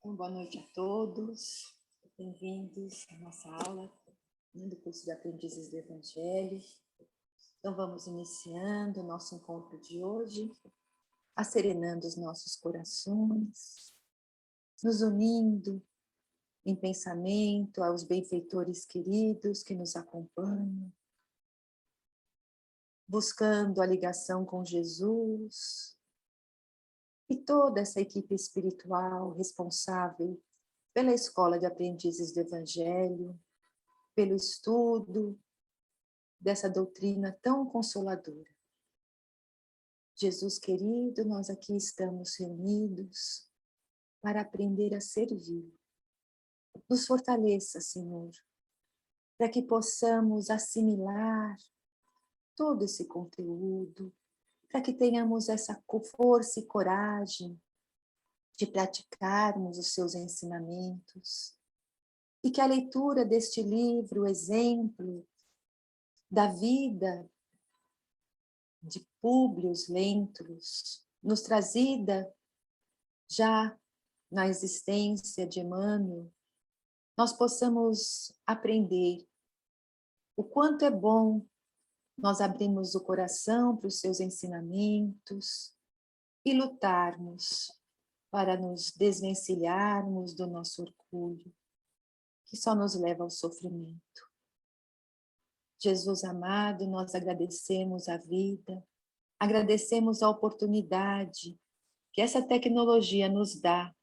Então, boa noite a todos, bem-vindos à nossa aula do curso de Aprendizes do Evangelho. Então, vamos iniciando o nosso encontro de hoje, acerenando os nossos corações, nos unindo em pensamento aos benfeitores queridos que nos acompanham, buscando a ligação com Jesus e toda essa equipe espiritual responsável pela Escola de Aprendizes do Evangelho, pelo estudo dessa doutrina tão consoladora. Jesus querido, nós aqui estamos reunidos para aprender a servir. Nos fortaleça, Senhor, para que possamos assimilar todo esse conteúdo, para que tenhamos essa força e coragem de praticarmos os seus ensinamentos, e que a leitura deste livro, exemplo da vida de Públio Lentulus, nos trazida já na existência de Emmanuel, nós possamos aprender o quanto é bom nós abrirmos o coração para os seus ensinamentos e lutarmos para nos desvencilharmos do nosso orgulho, que só nos leva ao sofrimento. Jesus amado, nós agradecemos a vida, agradecemos a oportunidade que essa tecnologia nos dá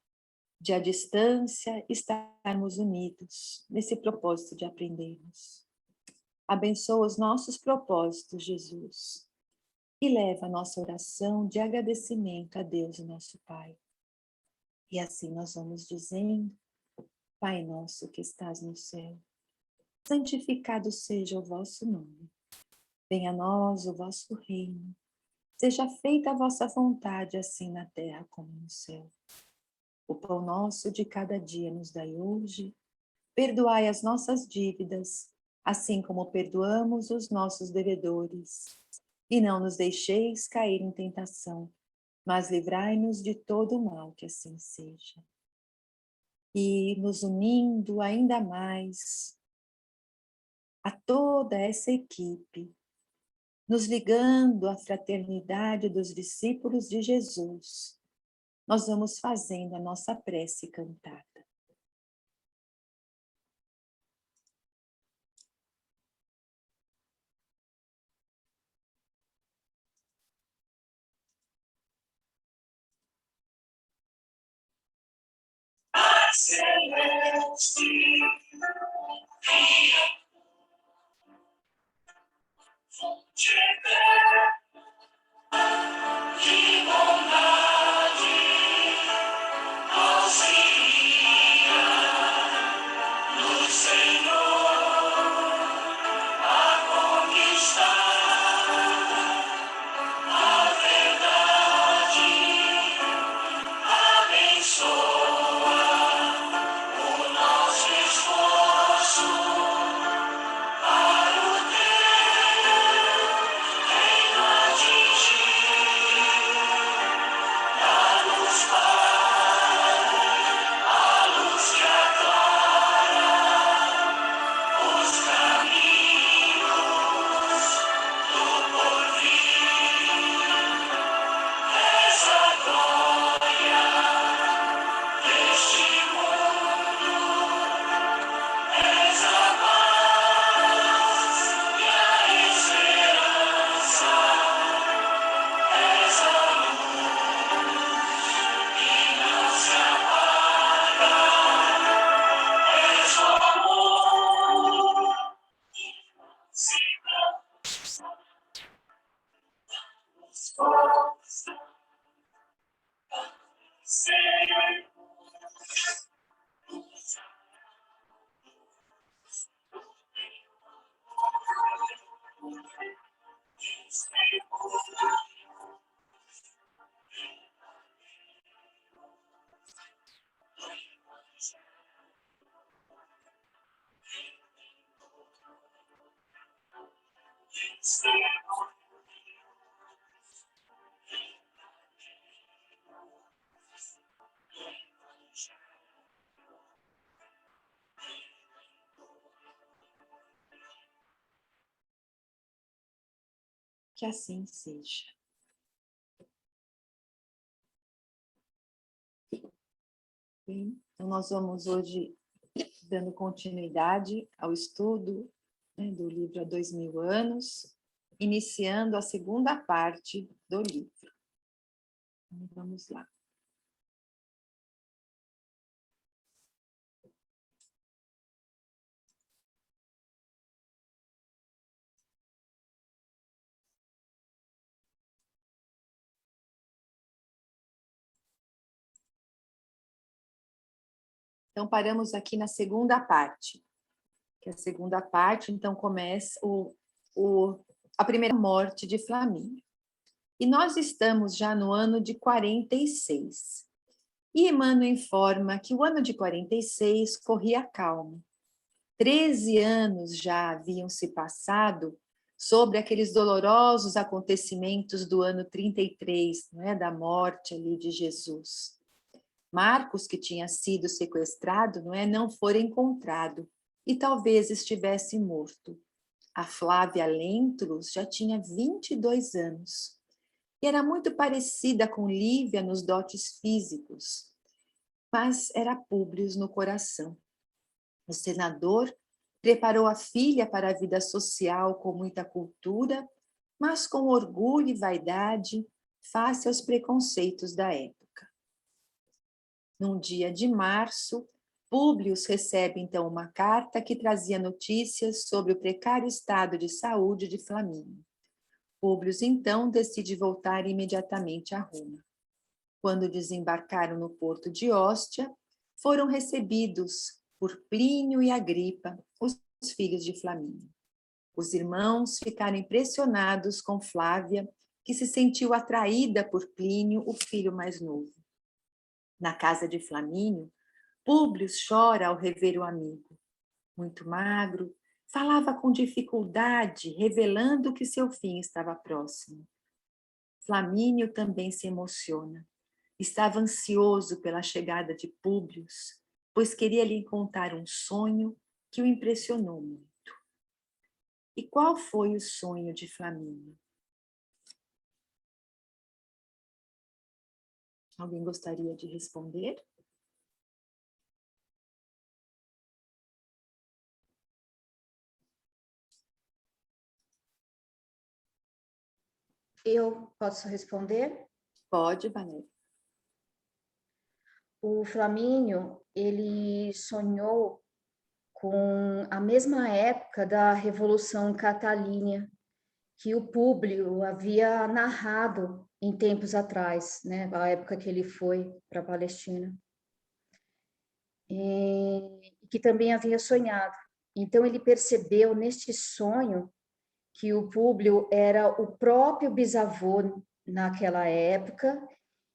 de, à distância, estarmos unidos nesse propósito de aprendermos. Abençoa os nossos propósitos, Jesus, e leva a nossa oração de agradecimento a Deus, nosso Pai. E assim nós vamos dizendo: Pai nosso que estás no céu, santificado seja o vosso nome. Venha a nós o vosso reino. Seja feita a vossa vontade, assim na terra como no céu. O pão nosso de cada dia nos dai hoje. Perdoai as nossas dívidas, assim como perdoamos os nossos devedores. E não nos deixeis cair em tentação, mas livrai-nos de todo o mal, que assim seja. E nos unindo ainda mais a toda essa equipe, nos ligando à fraternidade dos discípulos de Jesus, nós vamos fazendo a nossa prece cantada. Celeste, fonte eterna, que bondade auxilia no Senhor a conquistar a verdade, abençoa o nosso esforço para o teu reino atingir. Dá-nos, Pai, a luz que aclara os caminhos do porvir. És a glória deste mundo, és a paz e a esperança, és a luz que não se apaga, és o amor que se cansa, força, ser. Que assim seja. Bem, então nós vamos hoje dando continuidade ao estudo, né, do livro Há 2000 anos, iniciando a segunda parte do livro. Então, vamos lá. Então, paramos aqui na segunda parte. Que a segunda parte, então, começa a primeira morte de Flamínio. E nós estamos já no ano de 46. E Emmanuel informa que o ano de 46 corria calmo. 13 anos já haviam se passado sobre aqueles dolorosos acontecimentos do ano 33, não é, da morte ali de Jesus. Marcos, que tinha sido sequestrado, não fora encontrado e talvez estivesse morto. A Flávia Lentulus já tinha 22 anos e era muito parecida com Lívia nos dotes físicos, mas era Públio no coração. O senador preparou a filha para a vida social com muita cultura, mas com orgulho e vaidade face aos preconceitos da época. Num dia de março, Públio recebe então uma carta que trazia notícias sobre o precário estado de saúde de Flamínio. Públio então decide voltar imediatamente a Roma. Quando desembarcaram no porto de Óstia, foram recebidos por Plínio e Agripa, os filhos de Flamínio. Os irmãos ficaram impressionados com Flávia, que se sentiu atraída por Plínio, o filho mais novo. Na casa de Flamínio, Públio chora ao rever o amigo. Muito magro, falava com dificuldade, revelando que seu fim estava próximo. Flamínio também se emociona. Estava ansioso pela chegada de Públio, pois queria lhe contar um sonho que o impressionou muito. E qual foi o sonho de Flamínio? Alguém gostaria de responder? Eu posso responder? Pode, Valéria. O Flamínio, ele sonhou com a mesma época da Revolução Catalínea, que o Públio havia narrado em tempos atrás, né, a época que ele foi para a Palestina, e que também havia sonhado. Então ele percebeu neste sonho que o Públio era o próprio bisavô naquela época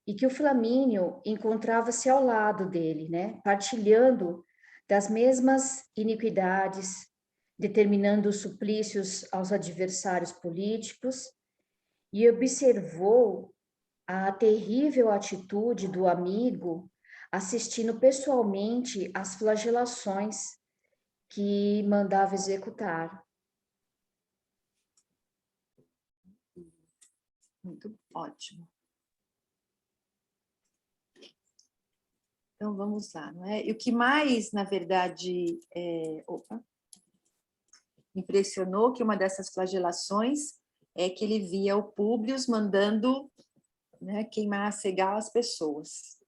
e que o Flamínio encontrava-se ao lado dele, né, partilhando das mesmas iniquidades, determinando suplícios aos adversários políticos, e observou a terrível atitude do amigo assistindo pessoalmente às flagelações que mandava executar. Muito ótimo. Então, vamos lá, não é? E o que mais, na verdade, impressionou que uma dessas flagelações é que ele via o Públio mandando, né, queimar, cegar as pessoas.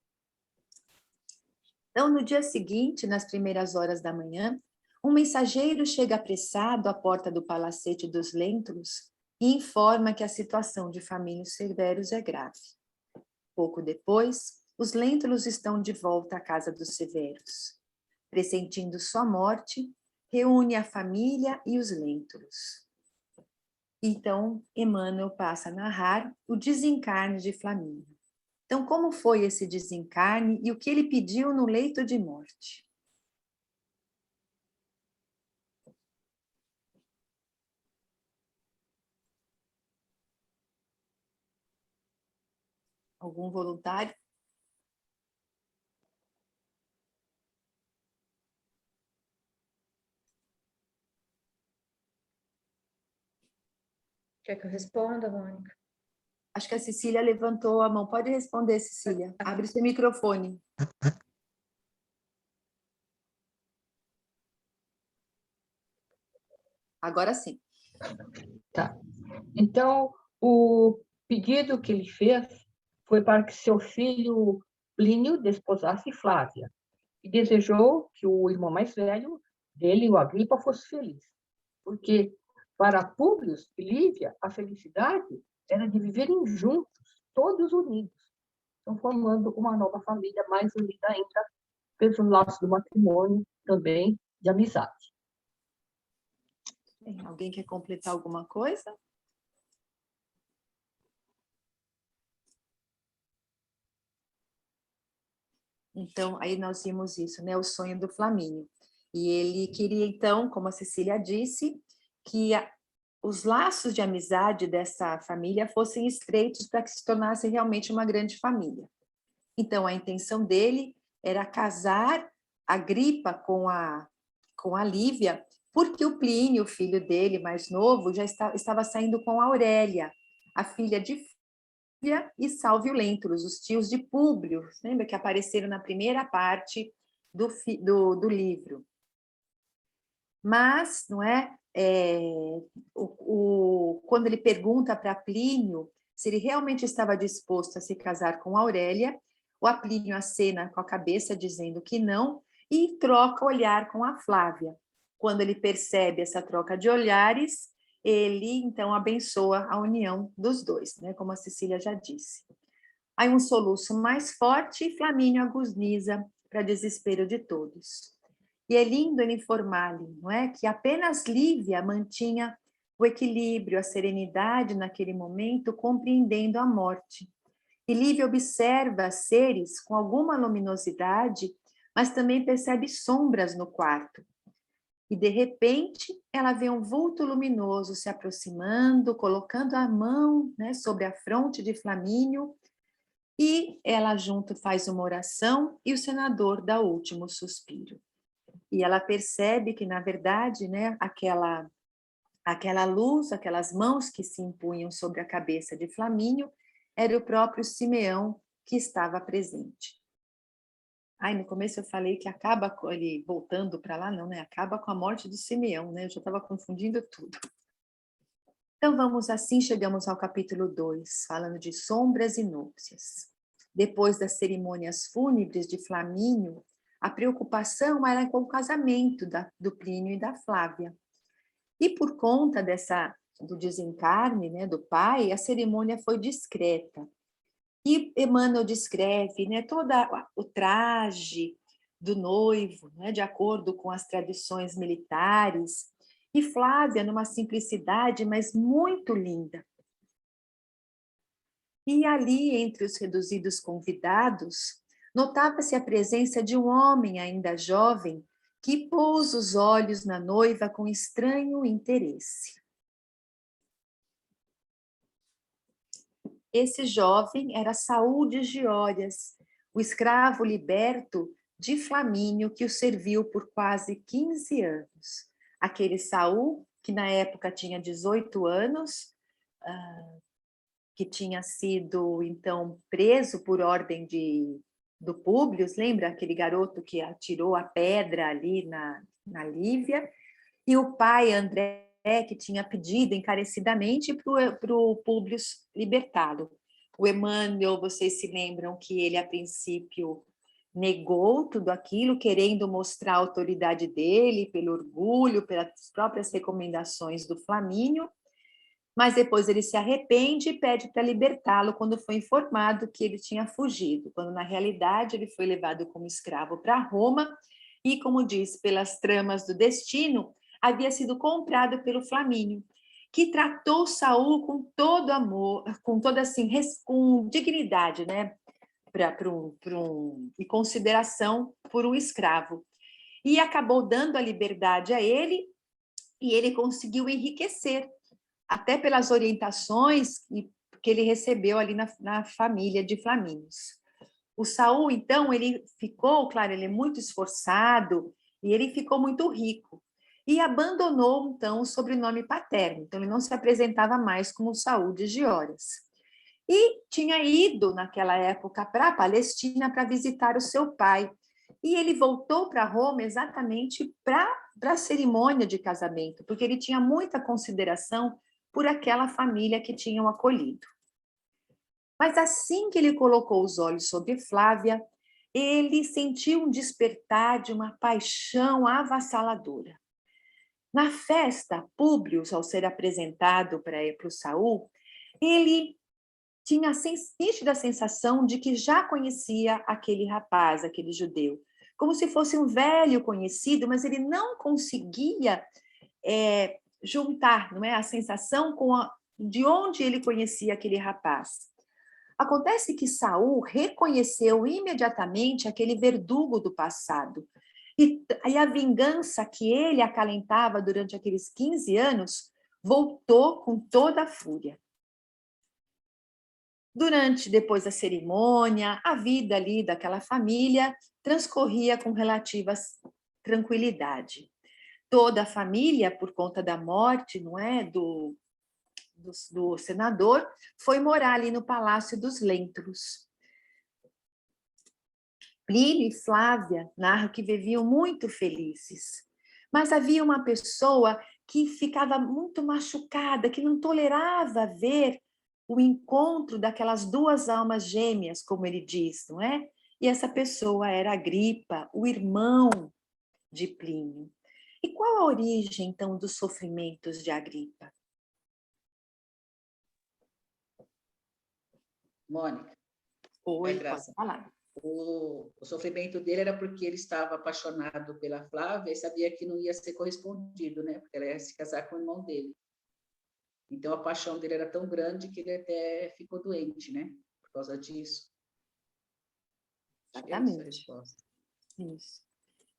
Então, no dia seguinte, nas primeiras horas da manhã, um mensageiro chega apressado à porta do palacete dos Lentulus e informa que a situação de Flamínio Severus é grave. Pouco depois, os Lentulus estão de volta à casa dos Severus. Pressentindo sua morte, reúne a família e os Lentulus. Então, Emmanuel passa a narrar o desencarne de Flamínio. Então, como foi esse desencarne e o que ele pediu no leito de morte? Algum voluntário? Quer que eu responda, Mônica? Acho que a Cecília levantou a mão. Pode responder, Cecília. Abre seu microfone. Agora sim. Tá. Então, o pedido que ele fez foi para que seu filho Plínio desposasse Flávia e desejou que o irmão mais velho dele, o Agripa, fosse feliz, porque para Públio e Lívia a felicidade era de viverem juntos, todos unidos, então formando uma nova família mais unida ainda pelo laço do matrimônio, também de amizade. Alguém quer completar alguma coisa? Então, aí nós vimos isso, né? O sonho do Flamínio. E ele queria, então, como a Cecília disse, que os laços de amizade dessa família fossem estreitos para que se tornasse realmente uma grande família. Então, a intenção dele era casar Agripa com a Lívia, porque o Plínio, o filho dele mais novo, já estava saindo com a Aurélia, a filha de Fúvia e Salvio Lentulus, os tios de Públio, lembra que apareceram na primeira parte do livro. Mas, não é, quando ele pergunta para Plínio se ele realmente estava disposto a se casar com Aurélia, o Plínio acena com a cabeça dizendo que não e troca olhar com a Flávia. Quando ele percebe essa troca de olhares, ele então abençoa a união dos dois, né, como a Cecília já disse. Aí um soluço mais forte e Flamínio agoniza para desespero de todos. E é lindo ele informar-lhe, não é, que apenas Lívia mantinha o equilíbrio, a serenidade naquele momento, compreendendo a morte. E Lívia observa seres com alguma luminosidade, mas também percebe sombras no quarto. E, de repente, ela vê um vulto luminoso se aproximando, colocando a mão, né, sobre a fronte de Flamínio, e ela junto faz uma oração e o senador dá o último suspiro. E ela percebe que, na verdade, né, aquela luz, aquelas mãos que se impunham sobre a cabeça de Flamínio, era o próprio Simeão que estava presente. Ai, no começo eu falei que acaba com ele voltando para lá, não, né? Acaba com a morte do Simeão, né? Eu já estava confundindo tudo. Então vamos assim, chegamos ao capítulo 2, falando de sombras e núpcias. Depois das cerimônias fúnebres de Flamínio, a preocupação era com o casamento do Plínio e da Flávia. E por conta do desencarne, né, do pai, a cerimônia foi discreta. E Emmanuel descreve, né, todo o traje do noivo, né, de acordo com as tradições militares, e Flávia numa simplicidade, mas muito linda. E ali, entre os reduzidos convidados, notava-se a presença de um homem ainda jovem que pôs os olhos na noiva com estranho interesse. Esse jovem era Saul de Giórias, o escravo liberto de Flamínio que o serviu por quase 15 anos. Aquele Saul, que na época tinha 18 anos, que tinha sido, então, preso por ordem do Públio, lembra aquele garoto que atirou a pedra ali na Lívia? E o pai, André, que tinha pedido encarecidamente para o Públio libertá-lo. O Emmanuel, vocês se lembram que ele, a princípio, negou tudo aquilo, querendo mostrar a autoridade dele, pelo orgulho, pelas próprias recomendações do Flamínio, mas depois ele se arrepende e pede para libertá-lo quando foi informado que ele tinha fugido, quando na realidade ele foi levado como escravo para Roma e, como diz, pelas tramas do destino, havia sido comprado pelo Flamínio, que tratou Saul com todo amor, com toda assim, com dignidade, né, e consideração por um escravo. E acabou dando a liberdade a ele, e ele conseguiu enriquecer, até pelas orientações que ele recebeu ali na família de Flamínios. O Saul, então, ele ficou, claro, ele é muito esforçado e ele ficou muito rico. e abandonou, então, o sobrenome paterno. Então, ele não se apresentava mais como Saul de Giores. E tinha ido, naquela época, para a Palestina para visitar o seu pai. E ele voltou para Roma exatamente para a cerimônia de casamento, porque ele tinha muita consideração por aquela família que tinham acolhido. Mas assim que ele colocou os olhos sobre Flávia, ele sentiu um despertar de uma paixão avassaladora. Na festa, Públio, ao ser apresentado para o Saul, ele tinha a nítida sensação de que já conhecia aquele rapaz, aquele judeu, como se fosse um velho conhecido, mas ele não conseguia juntar, não é, a sensação com de onde ele conhecia aquele rapaz. Acontece que Saul reconheceu imediatamente aquele verdugo do passado. E a vingança que ele acalentava durante aqueles 15 anos voltou com toda a fúria. Depois da cerimônia, a vida ali daquela família transcorria com relativa tranquilidade. Toda a família, por conta da morte, não é, do senador, foi morar ali no Palácio dos Lentulus. Plínio e Flávia narram que viviam muito felizes, mas havia uma pessoa que ficava muito machucada, que não tolerava ver o encontro daquelas duas almas gêmeas, como ele diz, não é? E essa pessoa era Agripa, o irmão de Plínio. E qual a origem, então, dos sofrimentos de Agripa? Mônica. Oi, pode falar. O sofrimento dele era porque ele estava apaixonado pela Flávia e sabia que não ia ser correspondido, né? Porque ela ia se casar com o irmão dele. Então, a paixão dele era tão grande que ele até ficou doente, né? Por causa disso. Exatamente. Isso.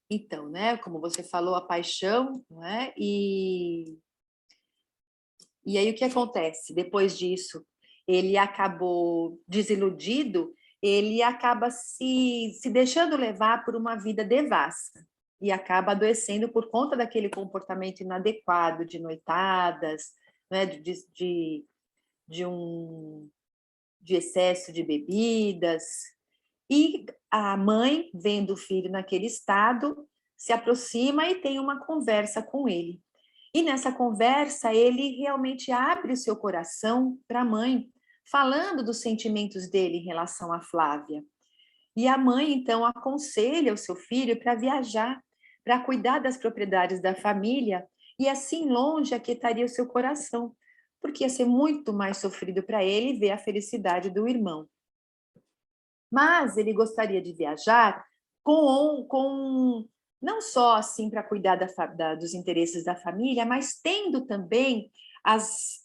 Então, né, como você falou, a paixão, não é? E aí o que acontece? Depois disso, ele acabou desiludido, ele acaba se deixando levar por uma vida devassa e acaba adoecendo por conta daquele comportamento inadequado de noitadas, né, de excesso de bebidas. E a mãe, vendo o filho naquele estado, se aproxima e tem uma conversa com ele. E nessa conversa, ele realmente abre o seu coração para a mãe, falando dos sentimentos dele em relação a Flávia. E a mãe, então, aconselha o seu filho para viajar, para cuidar das propriedades da família, e assim longe aquietaria o seu coração, porque ia ser muito mais sofrido para ele ver a felicidade do irmão. Mas ele gostaria de viajar com não só assim para cuidar dos interesses da família, mas tendo também as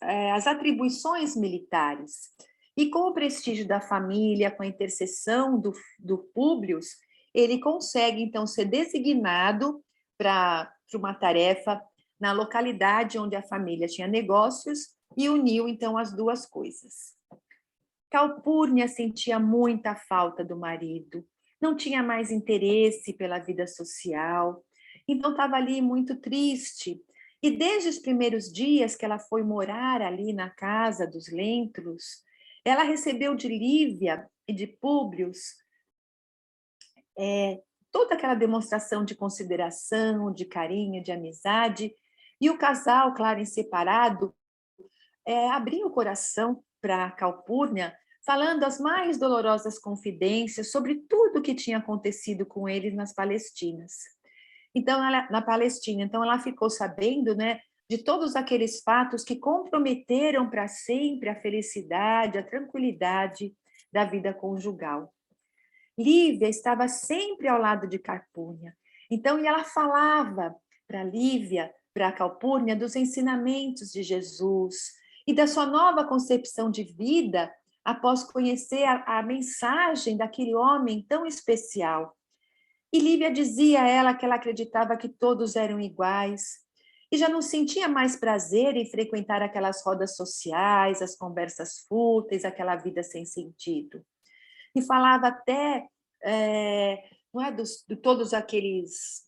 atribuições militares. E com o prestígio da família, com a intercessão do Públio, ele consegue, então, ser designado para uma tarefa na localidade onde a família tinha negócios e uniu, então, as duas coisas. Calpurnia sentia muita falta do marido, não tinha mais interesse pela vida social, então estava ali muito triste. E desde os primeiros dias que ela foi morar ali na casa dos Lentulus, ela recebeu de Lívia e de Públio toda aquela demonstração de consideração, de carinho, de amizade, e o casal, claro, em separado, abriu o coração para Calpurnia, falando as mais dolorosas confidências sobre tudo o que tinha acontecido com eles nas Palestinas. Então, na Palestina, então ela ficou sabendo, né, de todos aqueles fatos que comprometeram para sempre a felicidade, a tranquilidade da vida conjugal. Lívia estava sempre ao lado de Calpurnia. Então, e ela falava para Lívia, para Calpurnia, dos ensinamentos de Jesus e da sua nova concepção de vida após conhecer a mensagem daquele homem tão especial. E Lívia dizia a ela que ela acreditava que todos eram iguais e já não sentia mais prazer em frequentar aquelas rodas sociais, as conversas fúteis, aquela vida sem sentido. E falava até não é, de todos aqueles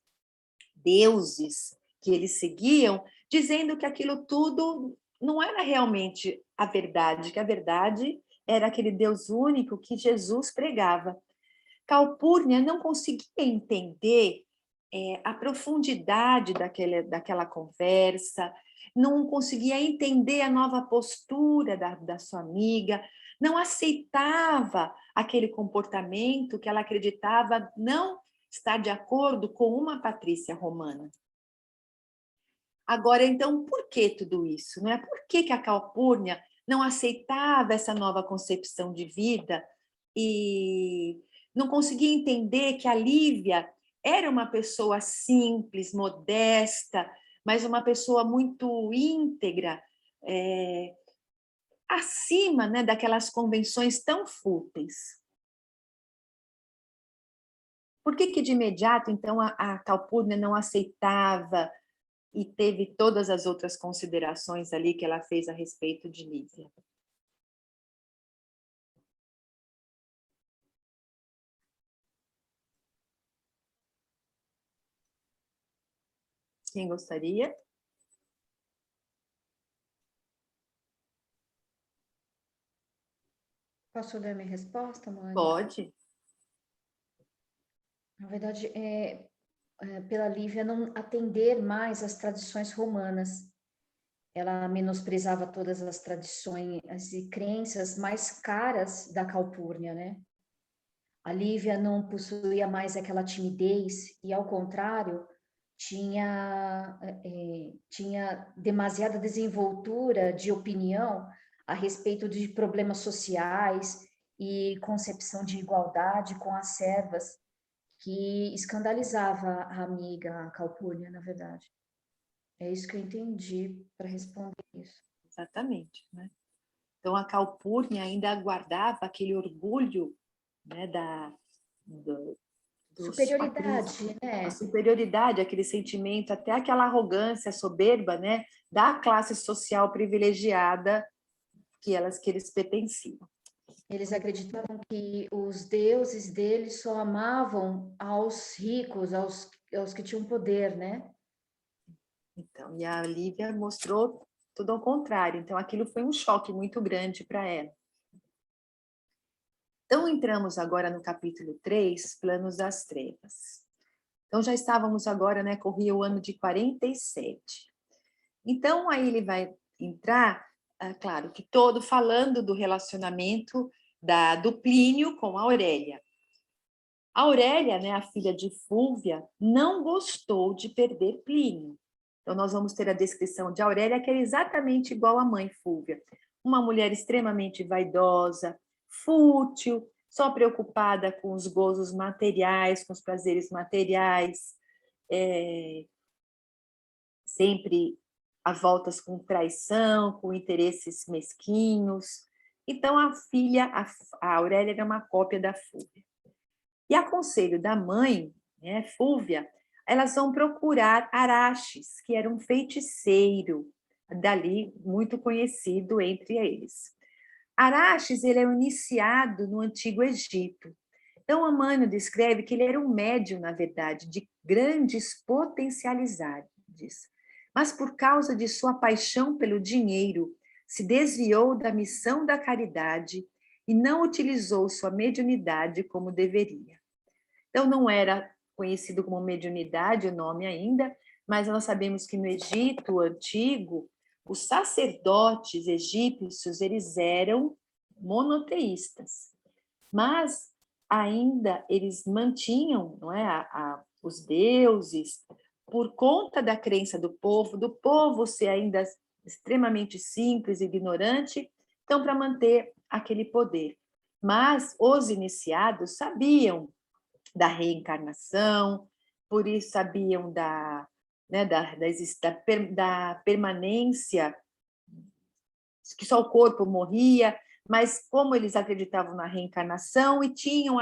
deuses que eles seguiam, dizendo que aquilo tudo não era realmente a verdade, que a verdade era aquele Deus único que Jesus pregava. Calpurnia não conseguia entender a profundidade daquela conversa, não conseguia entender a nova postura da sua amiga, não aceitava aquele comportamento que ela acreditava não estar de acordo com uma patrícia romana. Agora, então, por que tudo isso? Não é? Por que a Calpurnia não aceitava essa nova concepção de vida e não conseguia entender que a Lívia era uma pessoa simples, modesta, mas uma pessoa muito íntegra, acima, né, daquelas convenções tão fúteis? Por que de imediato, então, a Calpurnia não aceitava e teve todas as outras considerações ali que ela fez a respeito de Lívia? Quem gostaria? Posso dar minha resposta, mãe? Pode. Na verdade, pela Lívia não atender mais às tradições romanas. Ela menosprezava todas as tradições e crenças mais caras da Calpurnia, né? A Lívia não possuía mais aquela timidez e, ao contrário, tinha demasiada desenvoltura de opinião a respeito de problemas sociais e concepção de igualdade com as servas, que escandalizava a amiga a Calpurnia, na verdade. É isso que eu entendi para responder isso. Exatamente, né? Então, a Calpurnia ainda guardava aquele orgulho, né, Superioridade, né? a superioridade, aquele sentimento, até aquela arrogância soberba, né, da classe social privilegiada que eles pertenciam. Eles acreditavam que os deuses deles só amavam aos ricos, aos que tinham poder, né? Então, e a Lívia mostrou tudo ao contrário. Então, aquilo foi um choque muito grande para ela. Então, entramos agora no capítulo 3, Planos das Trevas. Então, já estávamos agora, né, corria o ano de 47. Então, aí ele vai entrar, claro, que todo falando do relacionamento do Plínio com a Aurélia. A Aurélia, né, a filha de Fúvia, não gostou de perder Plínio. Então, nós vamos ter a descrição de Aurélia, que era exatamente igual à mãe Fúvia. Uma mulher extremamente vaidosa, fútil, só preocupada com os gozos materiais, com os prazeres materiais, sempre a voltas com traição, com interesses mesquinhos. Então, a filha, a Aurélia, era uma cópia da Fúvia. E a conselho da mãe, né, Fúvia, elas vão procurar Araxes, que era um feiticeiro, dali muito conhecido entre eles. Araxes, ele é um iniciado no Antigo Egito. Então, Amânio descreve que ele era um médium, na verdade, de grandes potencialidades, mas por causa de sua paixão pelo dinheiro, se desviou da missão da caridade e não utilizou sua mediunidade como deveria. Então, não era conhecido como mediunidade o nome ainda, mas nós sabemos que no Egito antigo, os sacerdotes egípcios, eles eram monoteístas, mas ainda eles mantinham, não é, os deuses, por conta da crença do povo ser ainda extremamente simples e ignorante, então, para manter aquele poder. Mas os iniciados sabiam da reencarnação, por isso sabiam da permanência, que só o corpo morria, mas como eles acreditavam na reencarnação e tinham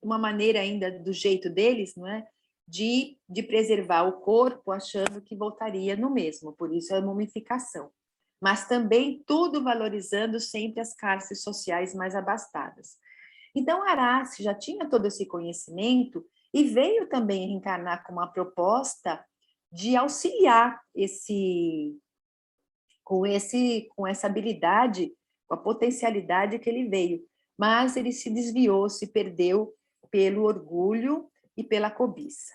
uma maneira ainda do jeito deles, não é? De preservar o corpo, achando que voltaria no mesmo, por isso a mumificação. Mas também tudo valorizando sempre as classes sociais mais abastadas. Então, Araxes já tinha todo esse conhecimento e veio também reencarnar com uma proposta de auxiliar com essa habilidade, com a potencialidade que ele veio. Mas ele se desviou, se perdeu pelo orgulho e pela cobiça.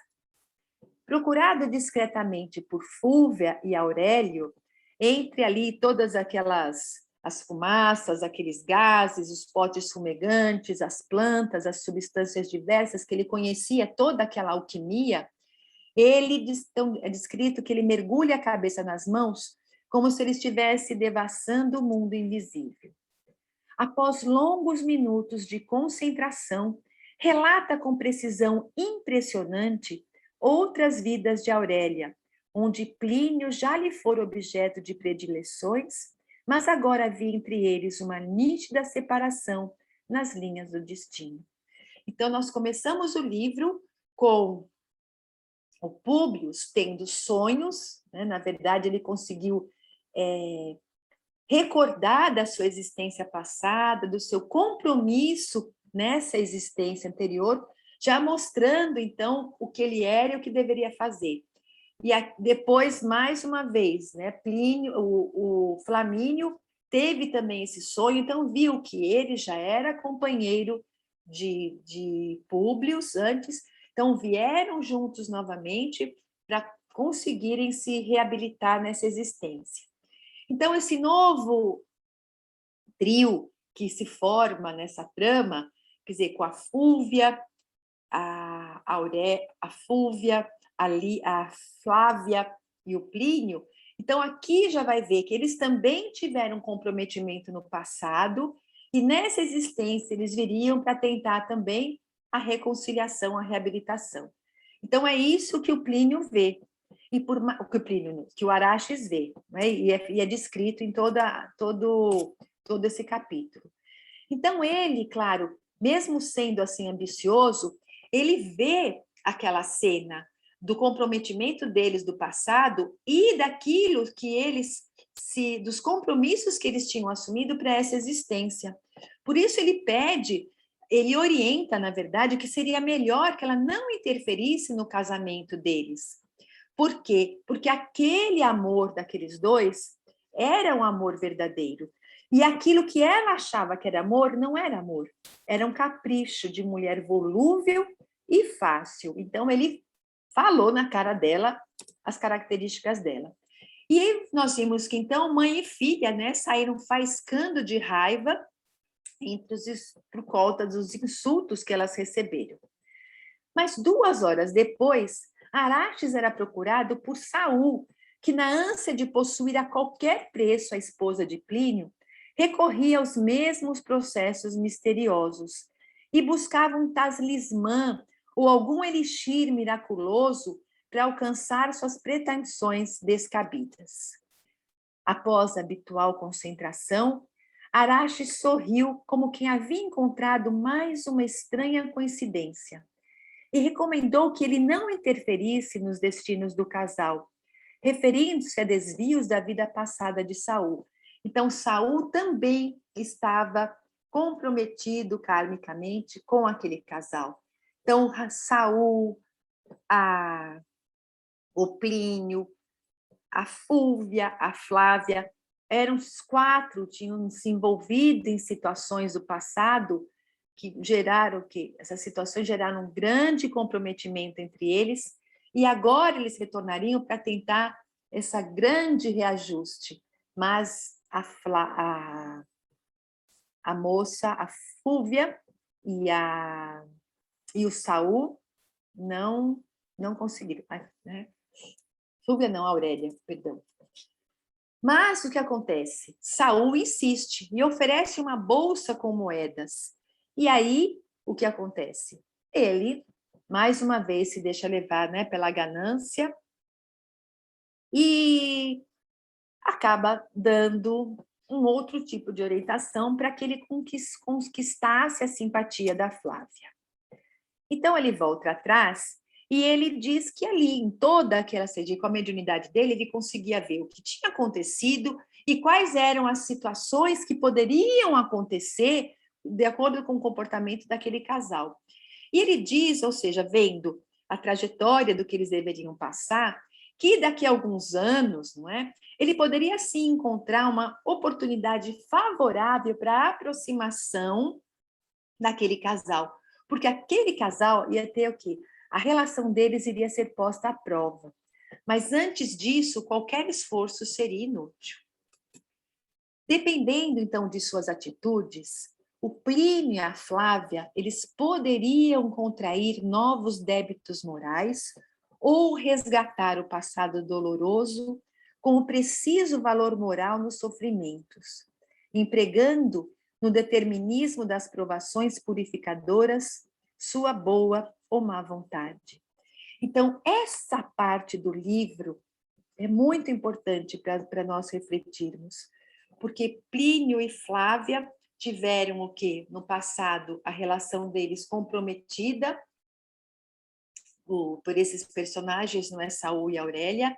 Procurado discretamente por Fúvia e Aurélio, entre ali todas as fumaças, aqueles gases, os potes fumegantes, as plantas, as substâncias diversas, que ele conhecia toda aquela alquimia, é descrito que ele mergulha a cabeça nas mãos como se ele estivesse devassando o mundo invisível. Após longos minutos de concentração, relata com precisão impressionante outras vidas de Aurélia, onde Plínio já lhe fora objeto de predileções, mas agora havia entre eles uma nítida separação nas linhas do destino. Então, nós começamos o livro com o Públio tendo sonhos, né? Na verdade, ele conseguiu recordar da sua existência passada, do seu compromisso nessa existência anterior, já mostrando, então, o que ele era e o que deveria fazer. E depois, mais uma vez, né, Plínio, o Flamínio teve também esse sonho, então viu que ele já era companheiro de Públio antes, então vieram juntos novamente para conseguirem se reabilitar nessa existência. Então, esse novo trio que se forma nessa trama, quer dizer, com a Fúvia, a Fúvia, a Flávia e o Plínio, então aqui já vai ver que eles também tiveram um comprometimento no passado e nessa existência eles viriam para tentar também a reconciliação, a reabilitação. Então é isso que o Plínio vê, e que o Araxes vê, né? E é descrito em todo esse capítulo. Então ele, claro, mesmo sendo assim ambicioso, ele vê aquela cena do comprometimento deles do passado e daquilo que dos compromissos que eles tinham assumido para essa existência. Por isso ele orienta, na verdade, que seria melhor que ela não interferisse no casamento deles. Por quê? Porque aquele amor daqueles dois era um amor verdadeiro. E aquilo que ela achava que era amor, não era amor. Era um capricho de mulher volúvel e fácil. Então, ele falou na cara dela as características dela. E nós vimos que, então, mãe e filha, né, saíram faiscando de raiva por conta dos insultos que elas receberam. Mas 2 horas depois, Araxes era procurado por Saul, que, na ânsia de possuir a qualquer preço a esposa de Plínio, recorria aos mesmos processos misteriosos e buscava um talismã ou algum elixir miraculoso para alcançar suas pretensões descabidas. Após a habitual concentração, Araxes sorriu como quem havia encontrado mais uma estranha coincidência e recomendou que ele não interferisse nos destinos do casal, referindo-se a desvios da vida passada de Saul. Então, Saul também estava comprometido karmicamente com aquele casal. Então, Saul, o Plínio, a Fúvia, a Flávia, eram os 4, tinham se envolvido em situações do passado que geraram que essas situações geraram um grande comprometimento entre eles, e agora eles retornariam para tentar essa grande reajuste. Mas a moça, a Fúvia e o Saul não conseguiram, né? Fúvia não, Aurélia, perdão. Mas o que acontece? Saul insiste e oferece uma bolsa com moedas. E aí, o que acontece? Ele, mais uma vez, se deixa levar, né, pela ganância e acaba dando um outro tipo de orientação para que ele conquistasse a simpatia da Flávia. Então, ele volta atrás e ele diz que ali, em toda aquela sede, com a mediunidade dele, ele conseguia ver o que tinha acontecido e quais eram as situações que poderiam acontecer de acordo com o comportamento daquele casal. E ele diz, ou seja, vendo a trajetória do que eles deveriam passar, que daqui a alguns anos, não é? Ele poderia sim encontrar uma oportunidade favorável para a aproximação daquele casal, porque aquele casal ia ter o quê? A relação deles iria ser posta à prova. Mas antes disso, qualquer esforço seria inútil. Dependendo, então, de suas atitudes, o Plínio e a Flávia, eles poderiam contrair novos débitos morais ou resgatar o passado doloroso com o preciso valor moral nos sofrimentos, empregando no determinismo das provações purificadoras sua boa ou má vontade. Então, essa parte do livro é muito importante para nós refletirmos, porque Plínio e Flávia tiveram o quê? No passado, a relação deles comprometida por esses personagens, não é? Saul e Aurélia,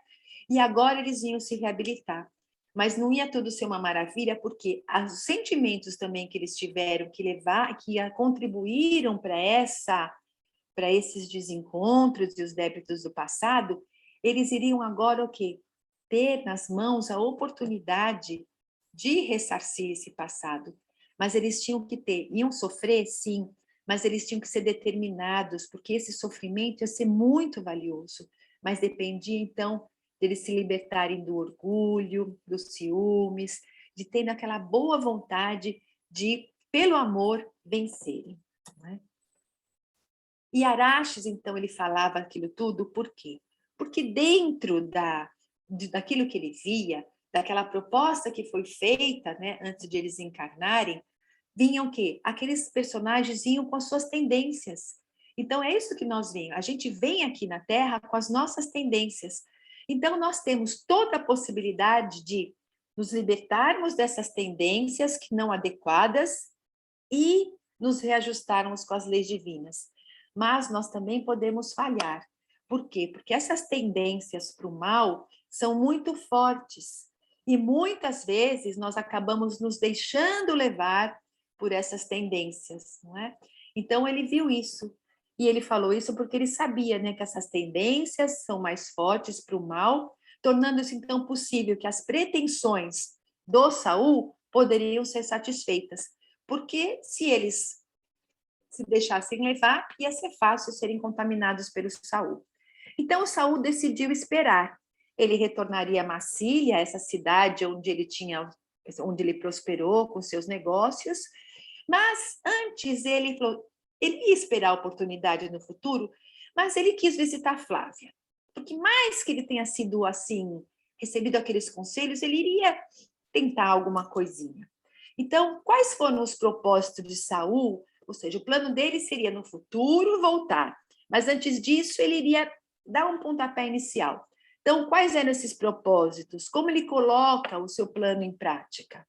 e agora eles iam se reabilitar. Mas não ia tudo ser uma maravilha, porque os sentimentos também que eles tiveram que contribuíram para esses desencontros e os débitos do passado, eles iriam agora o quê? Ter nas mãos a oportunidade de ressarcir esse passado. Mas eles iam sofrer, sim, mas eles tinham que ser determinados, porque esse sofrimento ia ser muito valioso, mas dependia, então, deles se libertarem do orgulho, dos ciúmes, de terem aquela boa vontade de, pelo amor, vencerem. Não é? E Araxes, então, ele falava aquilo tudo, por quê? Porque dentro daquilo que ele via, daquela proposta que foi feita, né, antes de eles encarnarem, vinham o quê? Aqueles personagens vinham com as suas tendências. Então, é isso que nós vemos. A gente vem aqui na Terra com as nossas tendências. Então, nós temos toda a possibilidade de nos libertarmos dessas tendências que não adequadas e nos reajustarmos com as leis divinas. Mas nós também podemos falhar. Por quê? Porque essas tendências para o mal são muito fortes. E muitas vezes nós acabamos nos deixando levar por essas tendências, não é? Então ele viu isso. E ele falou isso porque ele sabia, né, que essas tendências são mais fortes para o mal, tornando-se então possível que as pretensões do Saul poderiam ser satisfeitas. Porque se eles se deixassem levar, ia ser fácil serem contaminados pelo Saul. Então o Saul decidiu esperar. Ele retornaria a Massília, essa cidade onde ele prosperou com seus negócios, mas antes ele ia esperar a oportunidade no futuro, mas ele quis visitar Flávia, porque mais que ele tenha sido assim, recebido aqueles conselhos, ele iria tentar alguma coisinha. Então, quais foram os propósitos de Saul? Ou seja, o plano dele seria no futuro voltar, mas antes disso ele iria dar um pontapé inicial. Então, quais eram esses propósitos? Como ele coloca o seu plano em prática?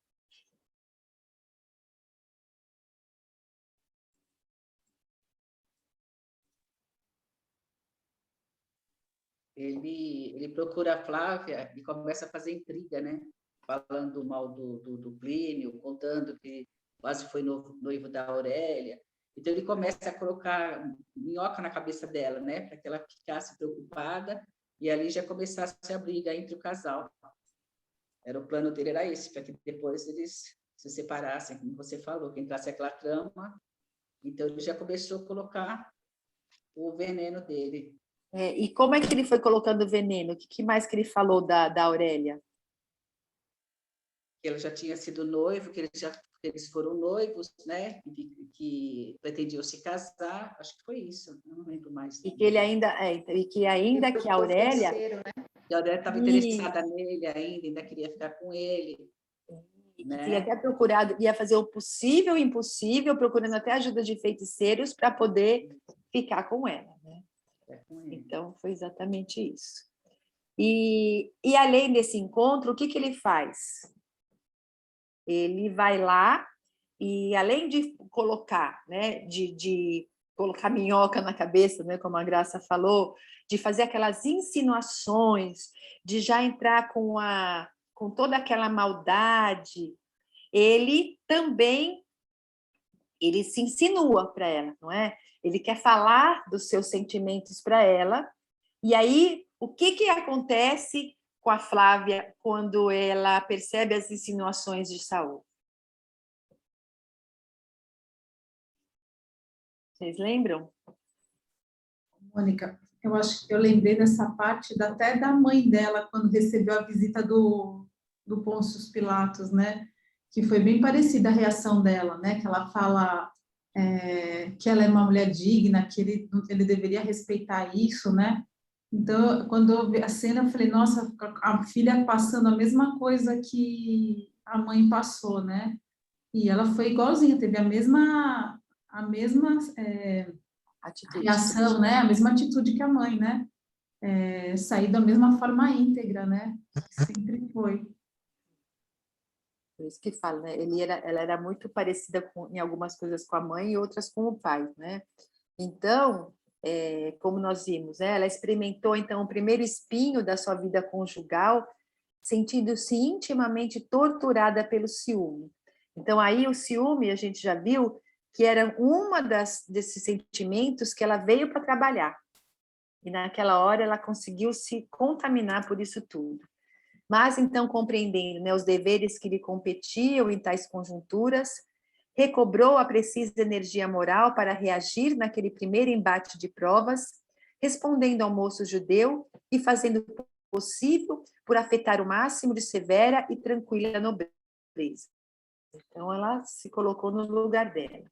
Ele procura a Flávia e começa a fazer intriga, né? Falando mal do Plínio, contando que quase foi noivo da Aurélia. Então, ele começa a colocar minhoca na cabeça dela, né? Para que ela ficasse preocupada e ali já começasse a briga entre o casal. O plano dele era esse, para que depois eles se separassem, como você falou, que entrasse aquela trama. Então, ele já começou a colocar o veneno dele. E como é que ele foi colocando veneno? O que mais que ele falou da Aurélia? Que ela já tinha sido noivo, que eles foram noivos, né? Que pretendiam se casar, acho que foi isso, eu não lembro mais. E que ele ainda, que a Aurélia... Que a Aurélia estava interessada nele ainda queria ficar com ele. Né? Que tinha até procurado, ia fazer o possível e o impossível, procurando até ajuda de feiticeiros para poder ficar com ela. Né? Então, foi exatamente isso. E além desse encontro, o que ele faz? Ele vai lá e, além de colocar, né, de colocar minhoca na cabeça, né, como a Graça falou, de fazer aquelas insinuações, de já entrar com toda aquela maldade, ele também se insinua para ela, não é? Ele quer falar dos seus sentimentos para ela, e aí o que acontece com a Flávia quando ela percebe as insinuações de Saul? Vocês lembram? Mônica, eu acho que eu lembrei dessa parte até da mãe dela, quando recebeu a visita do Pôncio Pilatos, né? Que foi bem parecida a reação dela, né? Que ela fala que ela é uma mulher digna, que ele deveria respeitar isso, né? Então, quando eu vi a cena, eu falei, nossa, a filha passando a mesma coisa que a mãe passou, né? E ela foi igualzinha, teve a mesma Atitude. reação, né? A mesma atitude que a mãe, né? Sair da mesma forma íntegra, né? Sempre foi. Por isso que fala, né? Ela era muito parecida em algumas coisas com a mãe e outras com o pai, né? Então, como nós vimos, né? Ela experimentou, então, o primeiro espinho da sua vida conjugal, sentindo-se intimamente torturada pelo ciúme. Então, aí o ciúme, a gente já viu, que era uma desses sentimentos que ela veio para trabalhar. E naquela hora ela conseguiu se contaminar por isso tudo. Mas, então, compreendendo, né, os deveres que lhe competiam em tais conjunturas, recobrou a precisa energia moral para reagir naquele primeiro embate de provas, respondendo ao moço judeu e fazendo o possível por afetar o máximo de severa e tranquila nobreza. Então, ela se colocou no lugar dela.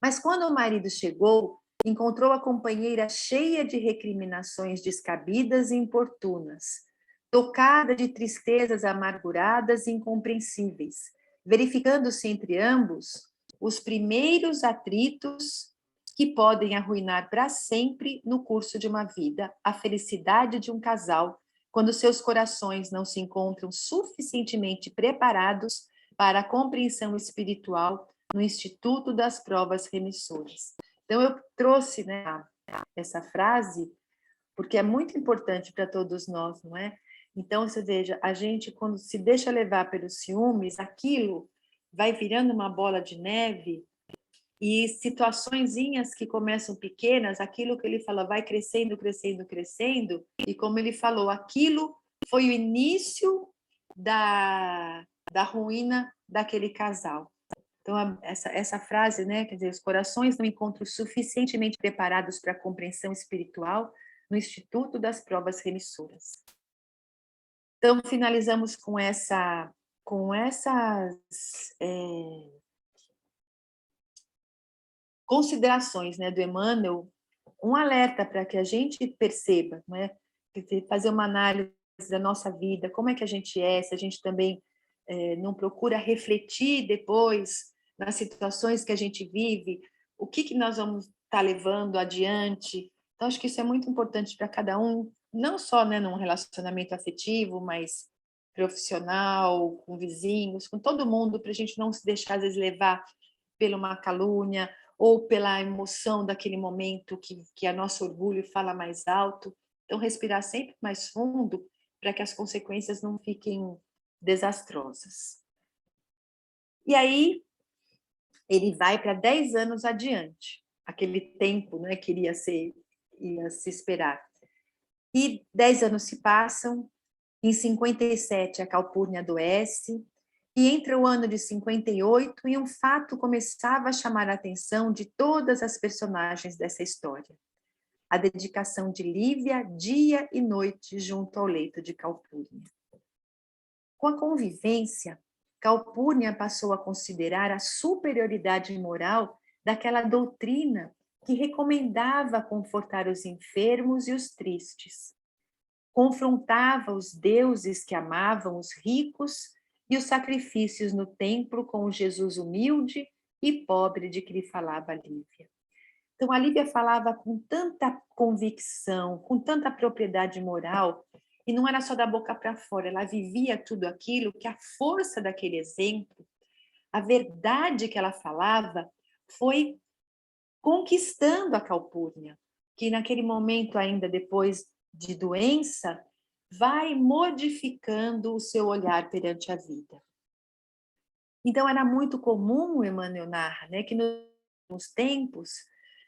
Mas quando o marido chegou, encontrou a companheira cheia de recriminações descabidas e importunas, tocada de tristezas amarguradas e incompreensíveis, verificando-se entre ambos os primeiros atritos que podem arruinar para sempre no curso de uma vida a felicidade de um casal, quando seus corações não se encontram suficientemente preparados para a compreensão espiritual no Instituto das Provas Remissoras. Então, eu trouxe, né, essa frase porque é muito importante para todos nós, não é? Então, você veja, a gente, quando se deixa levar pelos ciúmes, aquilo vai virando uma bola de neve e situaçõezinhas que começam pequenas, aquilo que ele fala vai crescendo, crescendo, crescendo, e como ele falou, aquilo foi o início da ruína daquele casal. Então, essa frase, né, quer dizer, os corações não encontram suficientemente preparados para a compreensão espiritual no Instituto das Provas Remissoras. Então, finalizamos com essas considerações, né, do Emmanuel, um alerta para que a gente perceba, né, fazer uma análise da nossa vida, como é que a gente é, se a gente também não procura refletir depois nas situações que a gente vive, o que nós vamos estar levando adiante. Então, acho que isso é muito importante para cada um, não só, né, num relacionamento afetivo, mas profissional, com vizinhos, com todo mundo, para a gente não se deixar, às vezes, levar pela uma calúnia ou pela emoção daquele momento que a nosso orgulho fala mais alto. Então, respirar sempre mais fundo para que as consequências não fiquem desastrosas. E aí, ele vai para 10 anos adiante, aquele tempo, né, que ia se esperar. E 10 anos se passam, em 57 a Calpurnia adoece, e entra o ano de 58 e um fato começava a chamar a atenção de todas as personagens dessa história. A dedicação de Lívia dia e noite junto ao leito de Calpurnia. Com a convivência, Calpurnia passou a considerar a superioridade moral daquela doutrina que recomendava confortar os enfermos e os tristes. Confrontava os deuses que amavam os ricos e os sacrifícios no templo com o Jesus humilde e pobre de que lhe falava a Lívia. Então, a Lívia falava com tanta convicção, com tanta propriedade moral, e não era só da boca para fora, ela vivia tudo aquilo que a força daquele exemplo, a verdade que ela falava, foi conquistando a Calpurnia, que naquele momento ainda depois de doença, vai modificando o seu olhar perante a vida. Então, era muito comum, Emmanuel narra, né, que nos tempos,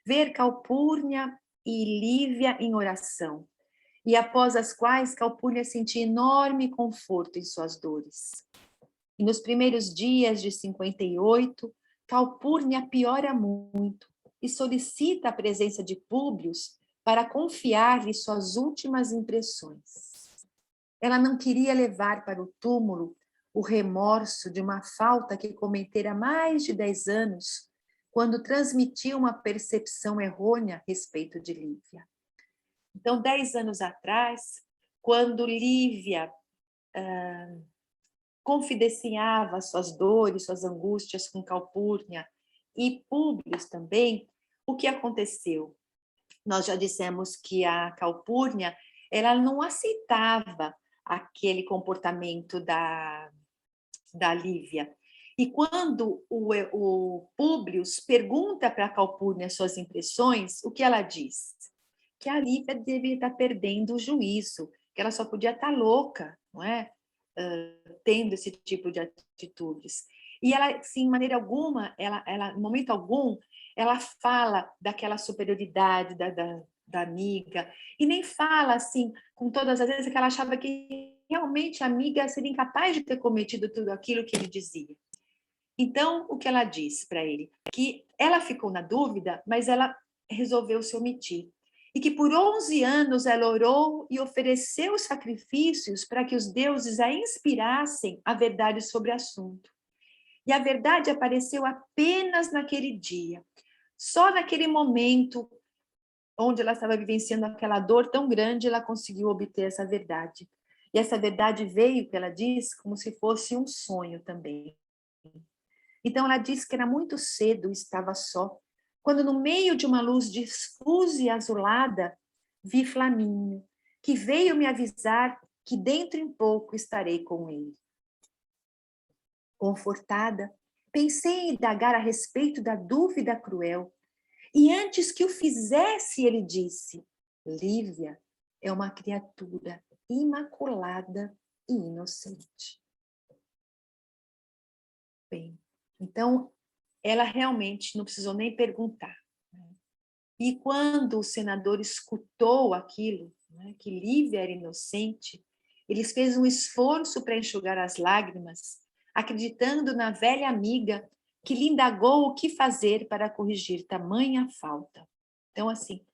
ver Calpurnia e Lívia em oração, e após as quais Calpurnia sentia enorme conforto em suas dores. E nos primeiros dias de 58, Calpurnia piora muito e solicita a presença de Públio para confiar-lhe suas últimas impressões. Ela não queria levar para o túmulo o remorso de uma falta que cometera há mais de 10 anos, quando transmitiu uma percepção errônea a respeito de Lívia. Então, 10 anos atrás, quando Lívia confidenciava suas dores, suas angústias com Calpurnia e Públio também, o que aconteceu? Nós já dissemos que a Calpurnia, ela não aceitava aquele comportamento da Lívia. E quando o Públio pergunta para a Calpurnia suas impressões, o que ela diz? Que a Lívia deveria estar perdendo o juízo, que ela só podia estar louca, não é? Tendo esse tipo de atitudes. E ela, sim, de maneira alguma, ela, em momento algum, ela fala daquela superioridade da amiga, e nem fala assim, com todas as vezes que ela achava que realmente a amiga seria incapaz de ter cometido tudo aquilo que ele dizia. Então, o que ela diz para ele? Que ela ficou na dúvida, mas ela resolveu se omitir. E que por 11 anos ela orou e ofereceu sacrifícios para que os deuses a inspirassem a verdade sobre o assunto. E a verdade apareceu apenas naquele dia. Só naquele momento onde ela estava vivenciando aquela dor tão grande, ela conseguiu obter essa verdade. E essa verdade veio, que ela diz, como se fosse um sonho também. Então ela diz que era muito cedo, estava só, quando no meio de uma luz difusa e azulada, vi Flamínio, que veio me avisar que dentro em pouco estarei com ele. Confortada, pensei em indagar a respeito da dúvida cruel, e antes que o fizesse, ele disse: Lívia é uma criatura imaculada e inocente. Bem, então, ela realmente não precisou nem perguntar. E quando o senador escutou aquilo, que Lívia era inocente, ele fez um esforço para enxugar as lágrimas, acreditando na velha amiga que lhe indagou o que fazer para corrigir tamanha falta. Então, assim,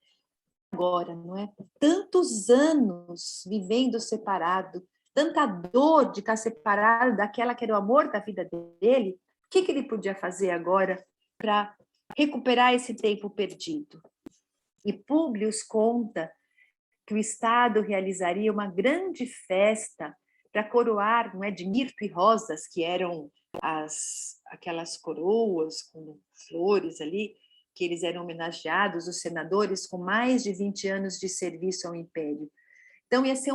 agora, não é? Tantos anos vivendo separado, tanta dor de estar separado daquela que era o amor da vida dele, o que ele podia fazer agora para recuperar esse tempo perdido? E Públio conta que o Estado realizaria uma grande festa para coroar, não é, de mirto e rosas, que eram aquelas coroas com flores ali, que eles eram homenageados, os senadores, com mais de 20 anos de serviço ao Império. Então, ia ser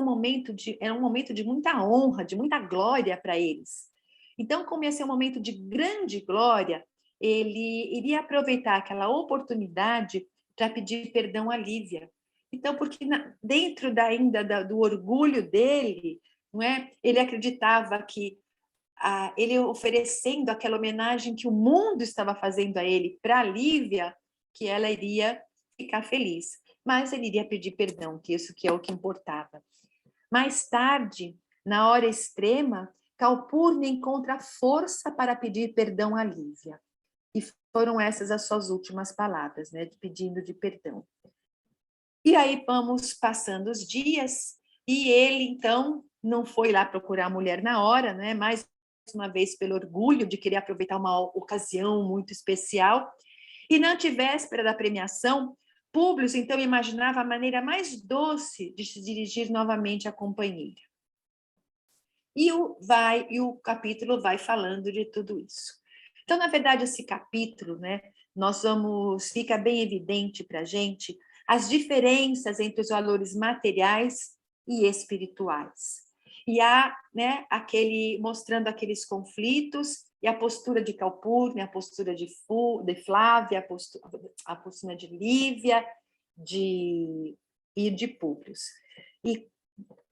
era um momento de muita honra, de muita glória para eles. Então, como ia ser um momento de grande glória, ele iria aproveitar aquela oportunidade para pedir perdão a Lívia. Então, porque dentro ainda do orgulho dele, não é? Ele acreditava que ele oferecendo aquela homenagem que o mundo estava fazendo a ele para a Lívia, que ela iria ficar feliz. Mas ele iria pedir perdão, que isso que é o que importava. Mais tarde, na hora extrema, Calpurnia encontra força para pedir perdão a Lívia. E foram essas as suas últimas palavras, né, pedindo de perdão. E aí vamos passando os dias, e ele, então, não foi lá procurar a mulher na hora, né, mais uma vez pelo orgulho de querer aproveitar uma ocasião muito especial. E na antevéspera da premiação, Públio, então, imaginava a maneira mais doce de se dirigir novamente à companheira. E o capítulo vai falando de tudo isso. Então, na verdade, esse capítulo, né, fica bem evidente para a gente as diferenças entre os valores materiais e espirituais. E há, né, mostrando aqueles conflitos, e a postura de Calpurnia, a postura de Flávia, a postura de Lívia e de Públio. E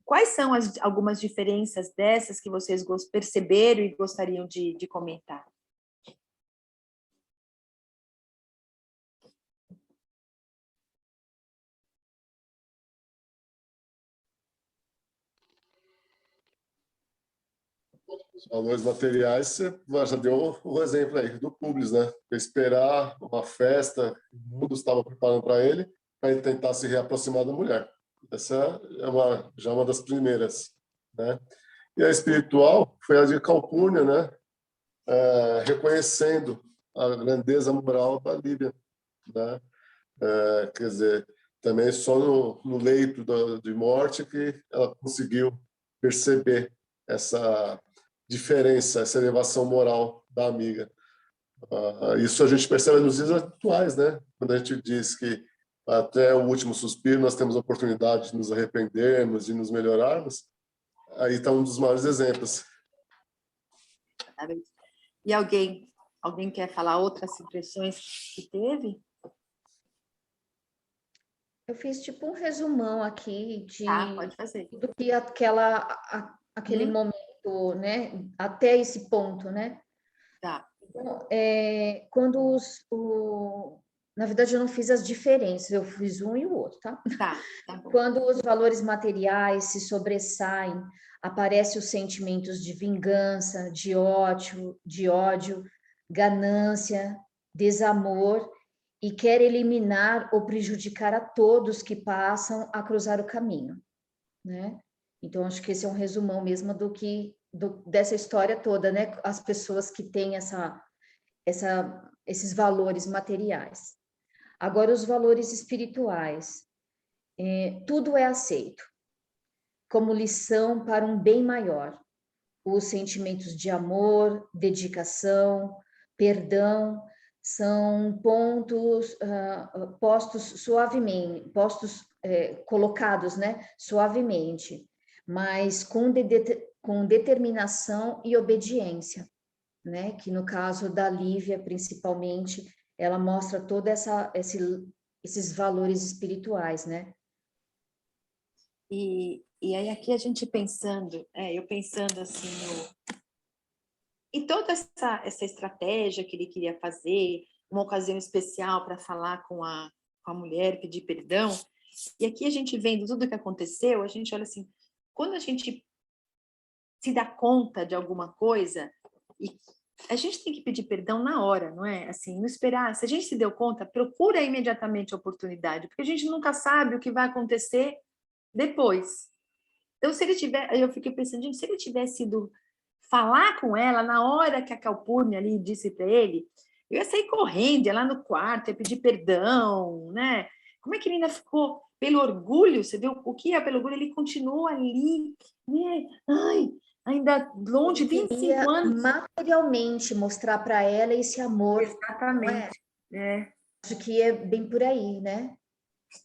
quais são algumas diferenças dessas que vocês perceberam e gostariam de comentar? Os valores materiais, você já deu o exemplo aí do Publius, né? Esperar uma festa, o mundo estava preparando para ele tentar se reaproximar da mulher. Essa é já uma das primeiras, né? E a espiritual foi a de Calpurnia, né? Reconhecendo a grandeza moral da Lívia, né? Quer dizer, também só no leito de morte que ela conseguiu perceber essa diferença, essa elevação moral da amiga. Isso a gente percebe nos dias atuais, né? Quando a gente diz que até o último suspiro nós temos a oportunidade de nos arrependermos e nos melhorarmos, aí está um dos maiores exemplos. E alguém quer falar outras impressões que teve? Eu fiz tipo um resumão aqui de Pode fazer. do que aquele momento, né, até esse ponto, né? Tá. Então, quando na verdade eu não fiz as diferenças, eu fiz um e o outro, tá? Tá bom. Quando os valores materiais se sobressaem, aparecem os sentimentos de vingança, de ódio, ganância, desamor, e quer eliminar ou prejudicar a todos que passam a cruzar o caminho, né? Então, acho que esse é um resumão mesmo dessa história toda, né? As pessoas que têm esses valores materiais. Agora, os valores espirituais. Tudo é aceito como lição para um bem maior. Os sentimentos de amor, dedicação, perdão, são pontos colocados, né, suavemente, mas com determinação e obediência, né, que no caso da Lívia, principalmente, ela mostra todo esses valores espirituais, né? E aí aqui a gente pensando, eu pensando assim, e toda essa estratégia que ele queria fazer, uma ocasião especial para falar com a mulher, pedir perdão, e aqui a gente vendo tudo o que aconteceu, a gente olha assim, quando a gente se dá conta de alguma coisa, e a gente tem que pedir perdão na hora, não é? Assim, não esperar. Se a gente se deu conta, procura imediatamente a oportunidade, porque a gente nunca sabe o que vai acontecer depois. Então, se ele tiver, eu fiquei pensando, gente, se ele tivesse ido falar com ela na hora que a Calpurnia ali disse para ele, eu ia sair correndo, ia lá no quarto, ia pedir perdão, né? Como é que ele ainda ficou pelo orgulho? Você viu o que é pelo orgulho? Ele continuou ali, né? Ai, ainda longe, 25 anos. Materialmente mostrar para ela esse amor. Exatamente. Acho que é bem por aí, né?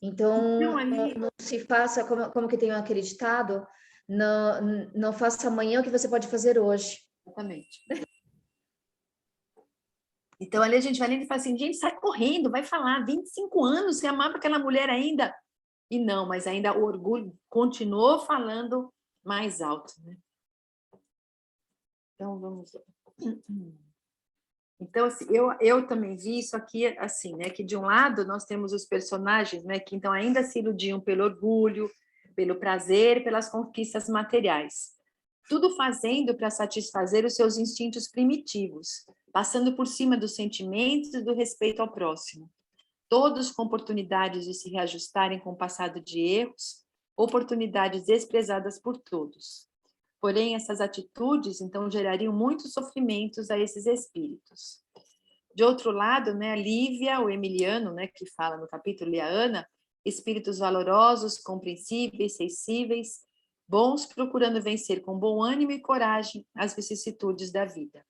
Então, não se faça, como que tem aquele ditado, não faça amanhã o que você pode fazer hoje. Exatamente. Então, ali a gente vai lendo e fala assim, gente, sai correndo, vai falar, 25 anos, você amava aquela mulher ainda? E não, mas ainda o orgulho continuou falando mais alto, né? Então, vamos lá. Então, assim, eu também vi isso aqui, assim, né, que de um lado nós temos os personagens, né, que então ainda se iludiam pelo orgulho, pelo prazer, pelas conquistas materiais. Tudo fazendo para satisfazer os seus instintos primitivos, passando por cima dos sentimentos e do respeito ao próximo. Todos com oportunidades de se reajustarem com o passado de erros, oportunidades desprezadas por todos. Porém, essas atitudes, então, gerariam muitos sofrimentos a esses espíritos. De outro lado, né, a Lívia, o Emiliano, né, que fala no capítulo, e a Ana, espíritos valorosos, compreensíveis, sensíveis, bons, procurando vencer com bom ânimo e coragem as vicissitudes da vida.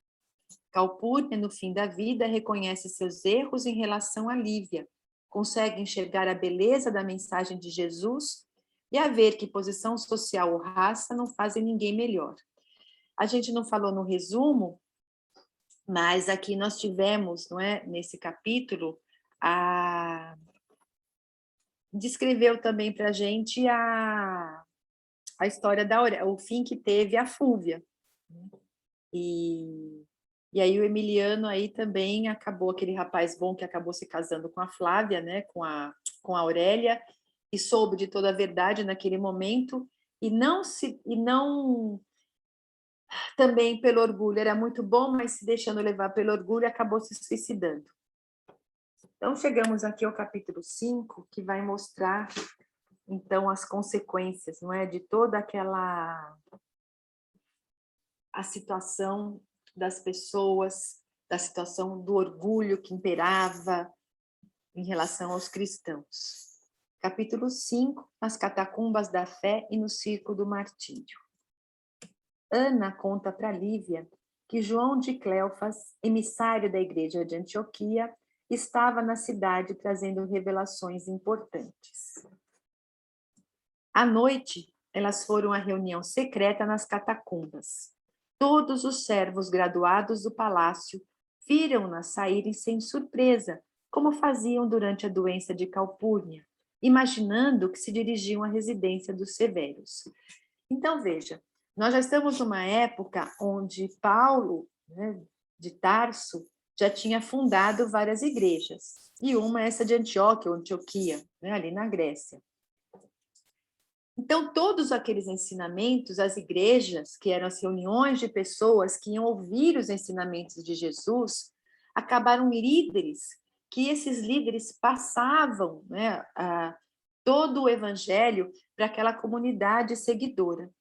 Calpurnia, no fim da vida, reconhece seus erros em relação a Lívia, consegue enxergar a beleza da mensagem de Jesus e a ver que posição social ou raça não fazem ninguém melhor. A gente não falou no resumo, mas aqui nós tivemos, não é, nesse capítulo, descreveu também para a gente a história o fim que teve a Fúvia. E aí o Emiliano aí também acabou, aquele rapaz bom que acabou se casando com a Flávia, né, com a Aurélia, e soube de toda a verdade naquele momento, e não também pelo orgulho, era muito bom, mas se deixando levar pelo orgulho, acabou se suicidando. Então, chegamos aqui ao capítulo 5, que vai mostrar, então, as consequências, não é, de toda a situação das pessoas, da situação do orgulho que imperava em relação aos cristãos. Capítulo 5, nas catacumbas da fé e no circo do martírio. Ana conta para Lívia que João de Cleofas, emissário da igreja de Antioquia, estava na cidade trazendo revelações importantes. À noite, elas foram à reunião secreta nas catacumbas. Todos os servos graduados do palácio viram-nas saírem sem surpresa, como faziam durante a doença de Calpurnia, imaginando que se dirigiam à residência dos severos. Então, veja, nós já estamos numa época onde Paulo, né, de Tarso, já tinha fundado várias igrejas, e uma é essa de Antioquia, ou Antioquia, né, ali na Grécia. Então, todos aqueles ensinamentos, as igrejas, que eram as reuniões de pessoas que iam ouvir os ensinamentos de Jesus, acabaram líderes, que esses líderes passavam, né, todo o evangelho para aquela comunidade seguidora.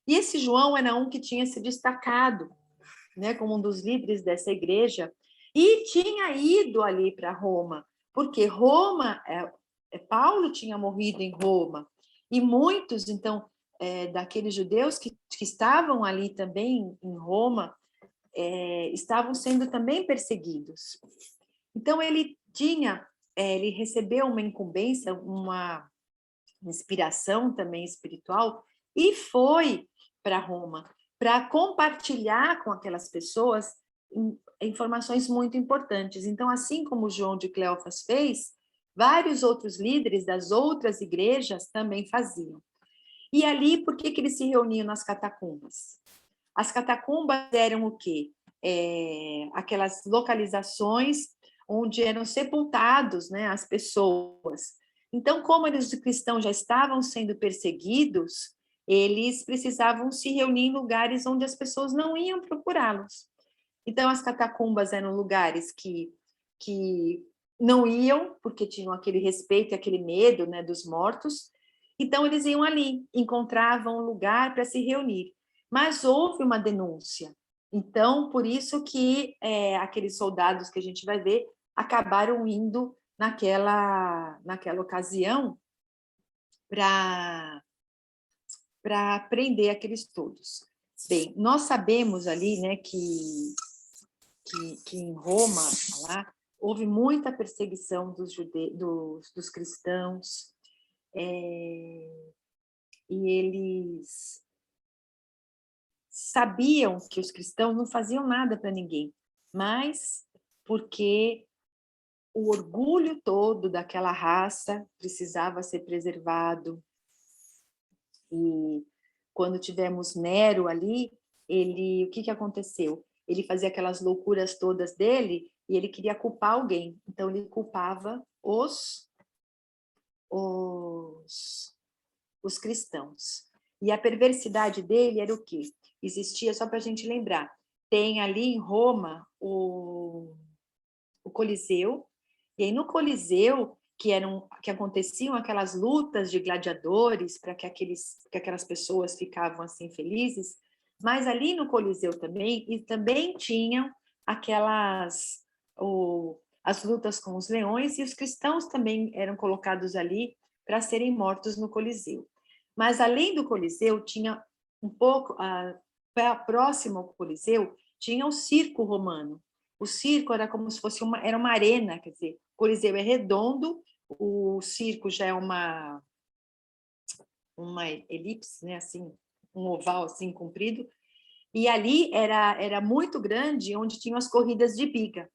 E esse João era um que tinha se destacado, né, como um dos líderes dessa igreja, e tinha ido ali para Roma, porque Paulo tinha morrido em Roma, e muitos, então, daqueles judeus que estavam ali também em Roma, estavam sendo também perseguidos. Então, ele recebeu uma incumbência, uma inspiração também espiritual, e foi para Roma, para compartilhar com aquelas pessoas informações muito importantes. Então, assim como João de Cleofas fez, vários outros líderes das outras igrejas também faziam. E ali, por que eles se reuniam nas catacumbas? As catacumbas eram o quê? Aquelas localizações onde eram sepultados, né, as pessoas. Então, como os cristãos já estavam sendo perseguidos, eles precisavam se reunir em lugares onde as pessoas não iam procurá-los. Então, as catacumbas eram lugares que não iam, porque tinham aquele respeito e aquele medo, né, dos mortos. Então, eles iam ali, encontravam um lugar para se reunir. Mas houve uma denúncia. Então, por isso que aqueles soldados que a gente vai ver acabaram indo naquela ocasião para prender aqueles todos. Bem, nós sabemos ali, né, que em Roma, lá, houve muita perseguição dos cristãos, e eles sabiam que os cristãos não faziam nada para ninguém, mas porque o orgulho todo daquela raça precisava ser preservado. E quando tivemos Nero ali, o que aconteceu? Ele fazia aquelas loucuras todas dele e ele queria culpar alguém. Então, ele culpava os cristãos. E a perversidade dele era o quê? Existia, só para a gente lembrar, tem ali em Roma o Coliseu, e aí no Coliseu, que aconteciam aquelas lutas de gladiadores para que aquelas pessoas ficavam assim felizes, mas ali no Coliseu também tinham as lutas com os leões, e os cristãos também eram colocados ali para serem mortos no Coliseu. Mas além do Coliseu, tinha um pouco, próximo ao Coliseu, tinha o circo romano. O circo era como se fosse uma arena, quer dizer, o Coliseu é redondo, o circo já é uma elipse, né, assim, um oval assim comprido, e ali era muito grande, onde tinham as corridas de biga,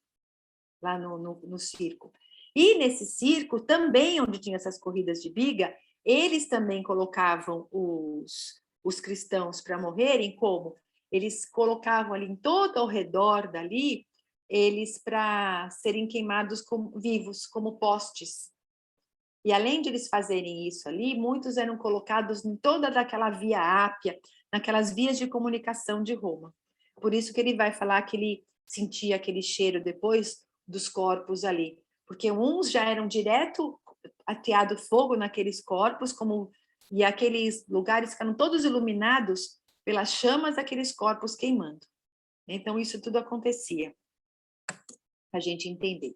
lá no circo. E nesse circo, também onde tinha essas corridas de biga, eles também colocavam os cristãos para morrerem, como? Eles colocavam ali em todo ao redor dali, eles para serem queimados vivos, como postes. E além de eles fazerem isso ali, muitos eram colocados em toda aquela via Ápia, naquelas vias de comunicação de Roma. Por isso que ele vai falar que ele sentia aquele cheiro depois dos corpos ali, porque uns já eram direto ateado fogo naqueles corpos, e aqueles lugares ficaram todos iluminados pelas chamas daqueles corpos queimando. Então, isso tudo acontecia, para a gente entender.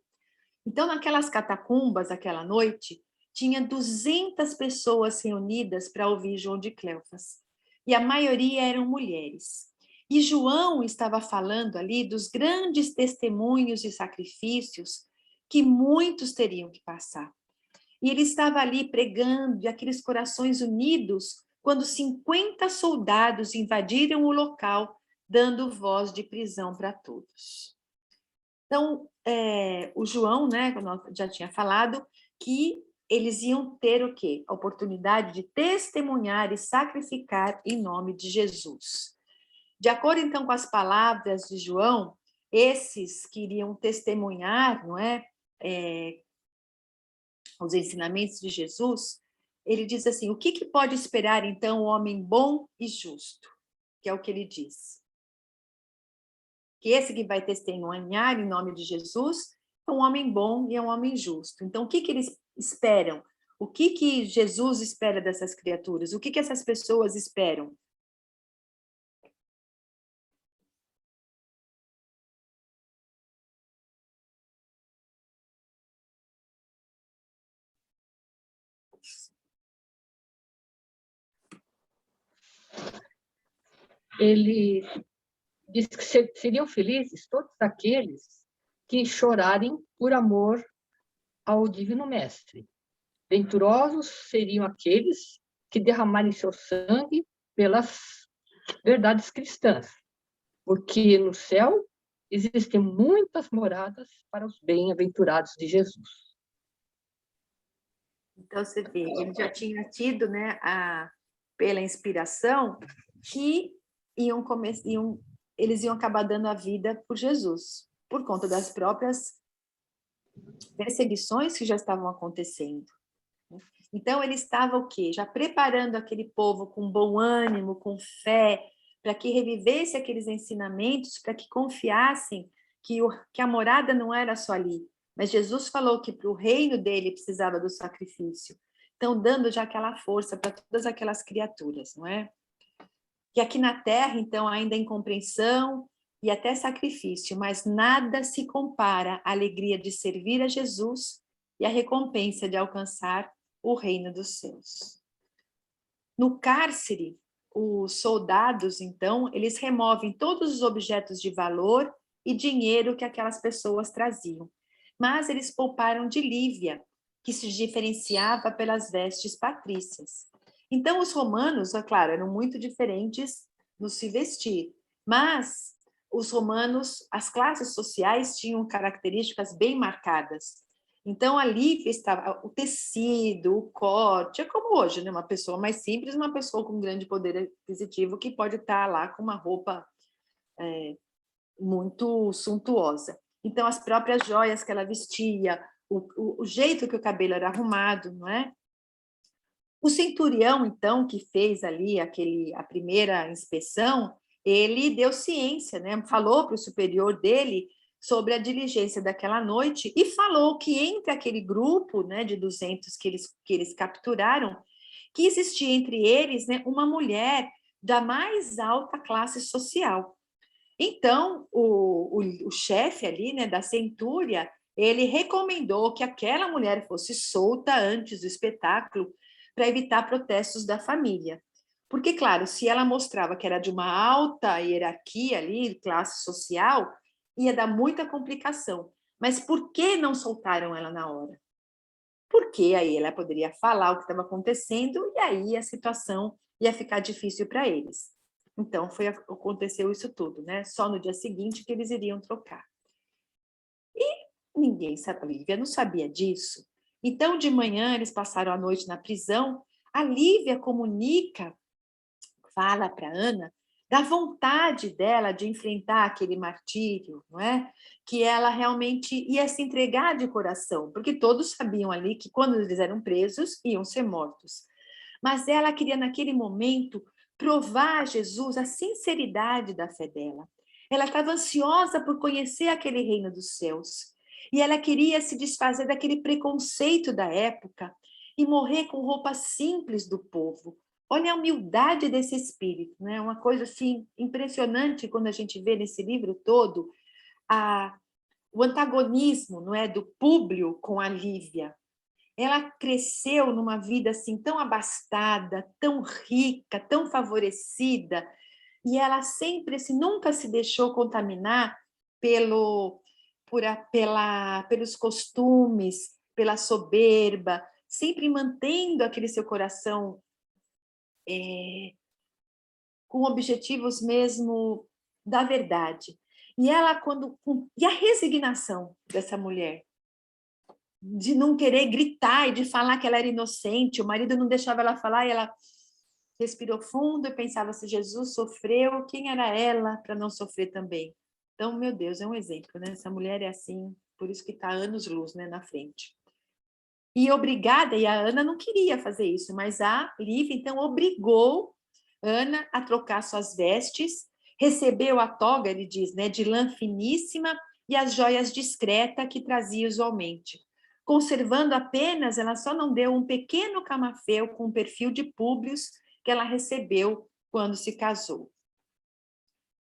Então, naquelas catacumbas, aquela noite, tinha 200 pessoas reunidas para ouvir João de Cleofas. E a maioria eram mulheres. E João estava falando ali dos grandes testemunhos e sacrifícios que muitos teriam que passar. E ele estava ali pregando, e aqueles corações unidos, quando 50 soldados invadiram o local, dando voz de prisão para todos. Então, o João, né, como eu já tinha falado, que eles iam ter o quê? A oportunidade de testemunhar e sacrificar em nome de Jesus. De acordo, então, com as palavras de João, esses que iriam testemunhar, não é, os ensinamentos de Jesus, ele diz assim, o que pode esperar, então, o homem bom e justo? Que é o que ele diz. Que esse que vai testemunhar em nome de Jesus é um homem bom e é um homem justo. Então, o que eles esperam? O que Jesus espera dessas criaturas? O que essas pessoas esperam? Ele diz que seriam felizes todos aqueles que chorarem por amor ao Divino Mestre. Venturosos seriam aqueles que derramarem seu sangue pelas verdades cristãs, porque no céu existem muitas moradas para os bem-aventurados de Jesus. Então, você vê, ele já tinha tido, né, pela inspiração, que eles iam acabar dando a vida por Jesus, por conta das próprias perseguições que já estavam acontecendo. Então, ele estava o quê? Já preparando aquele povo com bom ânimo, com fé, para que revivesse aqueles ensinamentos, para que confiassem que a morada não era só ali, mas Jesus falou que para o reino dele precisava do sacrifício. Então, dando já aquela força para todas aquelas criaturas, não é? Que aqui na Terra, então, ainda é incompreensão e até sacrifício, mas nada se compara à alegria de servir a Jesus e à recompensa de alcançar o reino dos céus. No cárcere, os soldados, então, eles removem todos os objetos de valor e dinheiro que aquelas pessoas traziam, mas eles pouparam de Lívia, que se diferenciava pelas vestes patrícias. Então, os romanos, é claro, eram muito diferentes no se vestir, mas os romanos, as classes sociais tinham características bem marcadas. Então, ali estava o tecido, o corte, é como hoje, né? Uma pessoa mais simples, uma pessoa com grande poder aquisitivo que pode estar lá com uma roupa muito suntuosa. Então, as próprias joias que ela vestia, o jeito que o cabelo era arrumado, não é? O centurião, então, que fez ali a primeira inspeção, ele deu ciência, né? Falou para o superior dele sobre a diligência daquela noite e falou que entre aquele grupo, né, de 200 que eles capturaram, que existia entre eles, né, uma mulher da mais alta classe social. Então, o chefe ali, né, da centúria, ele recomendou que aquela mulher fosse solta antes do espetáculo para evitar protestos da família. Porque, claro, se ela mostrava que era de uma alta hierarquia ali, classe social, ia dar muita complicação. Mas por que não soltaram ela na hora? Porque aí ela poderia falar o que estava acontecendo e aí a situação ia ficar difícil para eles. Então, aconteceu isso tudo, né? Só no dia seguinte que eles iriam trocar. E ninguém sabia, a Lívia não sabia disso. Então, de manhã, eles passaram a noite na prisão. A Lívia comunica, fala para Ana, da vontade dela de enfrentar aquele martírio, não é? Que ela realmente ia se entregar de coração, porque todos sabiam ali que quando eles eram presos, iam ser mortos. Mas ela queria, naquele momento, provar a Jesus a sinceridade da fé dela. Ela estava ansiosa por conhecer aquele reino dos céus. E ela queria se desfazer daquele preconceito da época e morrer com roupas simples do povo. Olha a humildade desse espírito, né? Uma coisa assim impressionante quando a gente vê nesse livro todo o antagonismo, não é, do Públio com a Lívia. Ela cresceu numa vida assim tão abastada, tão rica, tão favorecida, e ela sempre assim, nunca se deixou contaminar pelos costumes, pela soberba, sempre mantendo aquele seu coração com objetivos mesmo da verdade. E ela e a resignação dessa mulher, de não querer gritar e de falar que ela era inocente, o marido não deixava ela falar, e ela respirou fundo e pensava, se Jesus sofreu, quem era ela para não sofrer também? Então, meu Deus, é um exemplo, né? Essa mulher é assim, por isso que está anos-luz, né, na frente. E obrigada, e a Ana não queria fazer isso, mas a Lívia, então, obrigou Ana a trocar suas vestes, recebeu a toga, ele diz, né, de lã finíssima e as joias discretas que trazia usualmente. Conservando apenas, ela só não deu um pequeno camafeu com o perfil de Públio que ela recebeu quando se casou.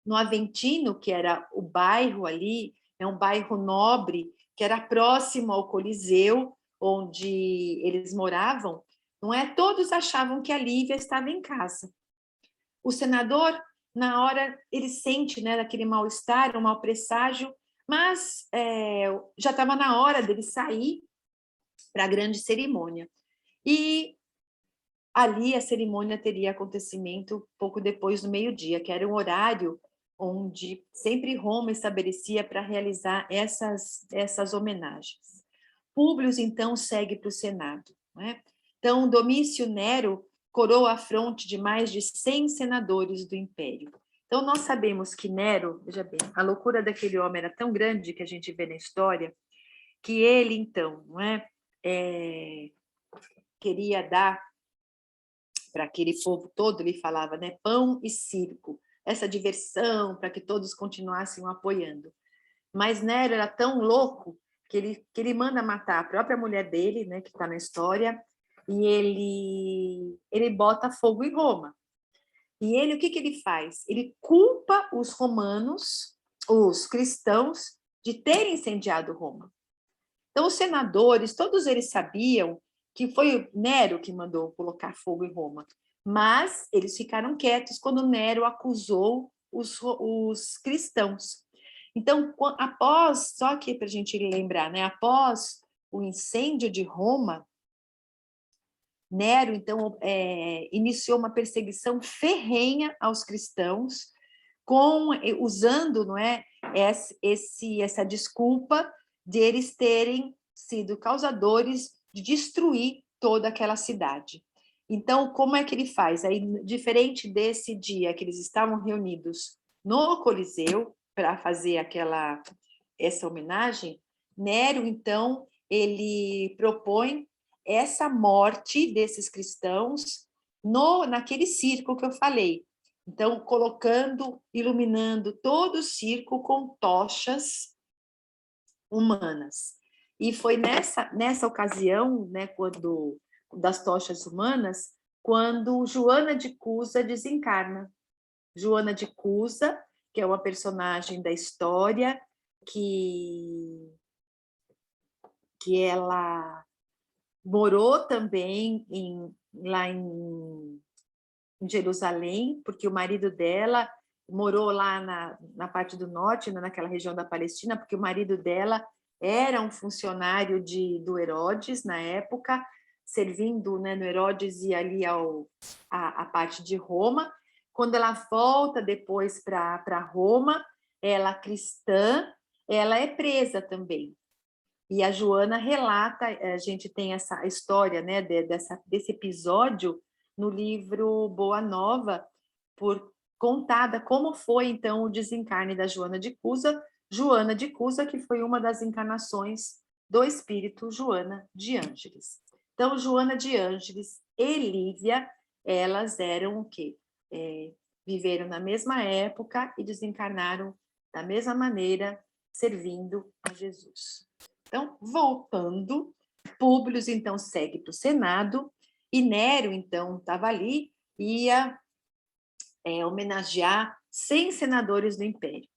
No Aventino, que era o bairro ali, é um bairro nobre, que era próximo ao Coliseu, onde eles moravam, não é? Todos achavam que a Lívia estava em casa. O senador, na hora, ele sente, né, daquele mal-estar, um mau presságio, mas já estava na hora dele sair para a grande cerimônia. E ali a cerimônia teria acontecimento pouco depois do meio-dia, que era um horário onde sempre Roma estabelecia para realizar essas homenagens. Públio, então, segue para o Senado, não é? Então, Domício Nero coroa a fronte de mais de 100 senadores do Império. Então, nós sabemos que Nero, veja bem, a loucura daquele homem era tão grande que a gente vê na história, que ele, então, não é, queria dar para aquele povo todo, ele falava, né, pão e circo, essa diversão para que todos continuassem o apoiando. Mas Nero era tão louco que ele manda matar a própria mulher dele, né, que está na história, e ele bota fogo em Roma. E ele, o que ele faz? Ele culpa os romanos, os cristãos, de terem incendiado Roma. Então, os senadores, todos eles sabiam que foi Nero que mandou colocar fogo em Roma, mas eles ficaram quietos quando Nero acusou os cristãos. Então, após, só que para a gente lembrar, né, após o incêndio de Roma, Nero, então, iniciou uma perseguição ferrenha aos cristãos, usando, não é, essa desculpa de eles terem sido causadores de destruir toda aquela cidade. Então, como é que ele faz? Aí, diferente desse dia que eles estavam reunidos no Coliseu para fazer essa homenagem, Nero, então, ele propõe essa morte desses cristãos naquele circo que eu falei. Então, iluminando todo o circo com tochas humanas. E foi nessa ocasião, né, das tochas humanas, quando Joana de Cusa desencarna. Joana de Cusa, que é uma personagem da história, que ela morou também lá em Jerusalém, porque o marido dela morou lá na parte do norte, naquela região da Palestina, porque o marido dela era um funcionário do Herodes na época, servindo, né, no Herodes e ali a parte de Roma. Quando ela volta depois para Roma, ela cristã, ela é presa também. E a Joana relata, a gente tem essa história, né, desse episódio no livro Boa Nova, contada como foi, então, o desencarne da Joana de Cusa, que foi uma das encarnações do espírito Joana de Ângeles. Então, Joana de Ângeles e Lívia, elas eram o quê? viveram na mesma época e desencarnaram da mesma maneira, servindo a Jesus. Então, voltando, Públio, então, segue para o Senado, e Nero, então, estava ali, ia homenagear 100 senadores do Império.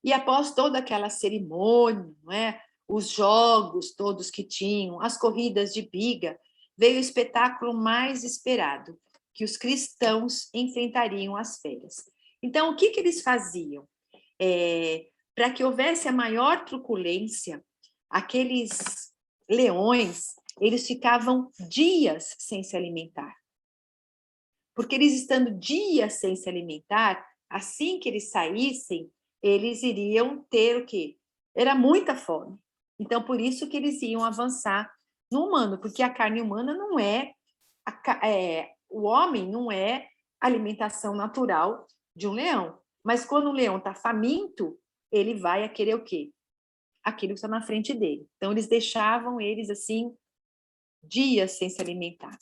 E após toda aquela cerimônia, não é? Os jogos todos que tinham, as corridas de biga, veio o espetáculo mais esperado, que os cristãos enfrentariam as feras. Então, o que eles faziam? Para que houvesse a maior truculência, aqueles leões, eles ficavam dias sem se alimentar. Porque eles estando dias sem se alimentar, assim que eles saíssem, eles iriam ter o quê? Era muita fome. Então, por isso que eles iam avançar no humano, porque a carne humana não o homem não é a alimentação natural de um leão. Mas quando o leão está faminto, ele vai querer o quê? Aquilo que está na frente dele. Então, eles deixavam eles, assim, dias sem se alimentar.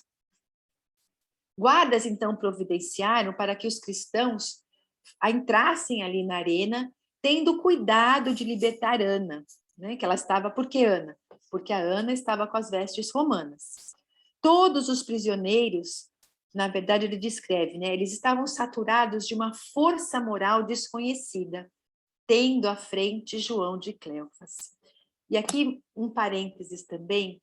Guardas, então, providenciaram para que os cristãos entrassem ali na arena, tendo cuidado de libertar Ana, né? Que ela estava... Por que Ana? Porque a Ana estava com as vestes romanas. Todos os prisioneiros, na verdade, ele descreve, né? Eles estavam saturados de uma força moral desconhecida, tendo à frente João de Cleofas. E aqui um parênteses também,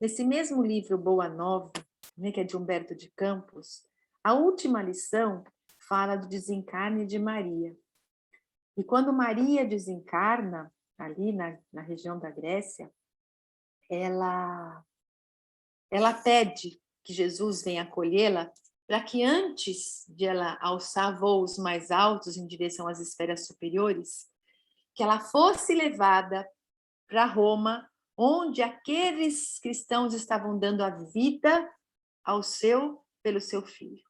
nesse mesmo livro Boa Nova, né, que é de Humberto de Campos, a última lição fala do desencarne de Maria. E quando Maria desencarna, ali na região da Grécia, ela pede que Jesus venha acolhê-la, para que antes de ela alçar voos mais altos em direção às esferas superiores, que ela fosse levada para Roma, onde aqueles cristãos estavam dando a vida pelo seu filho.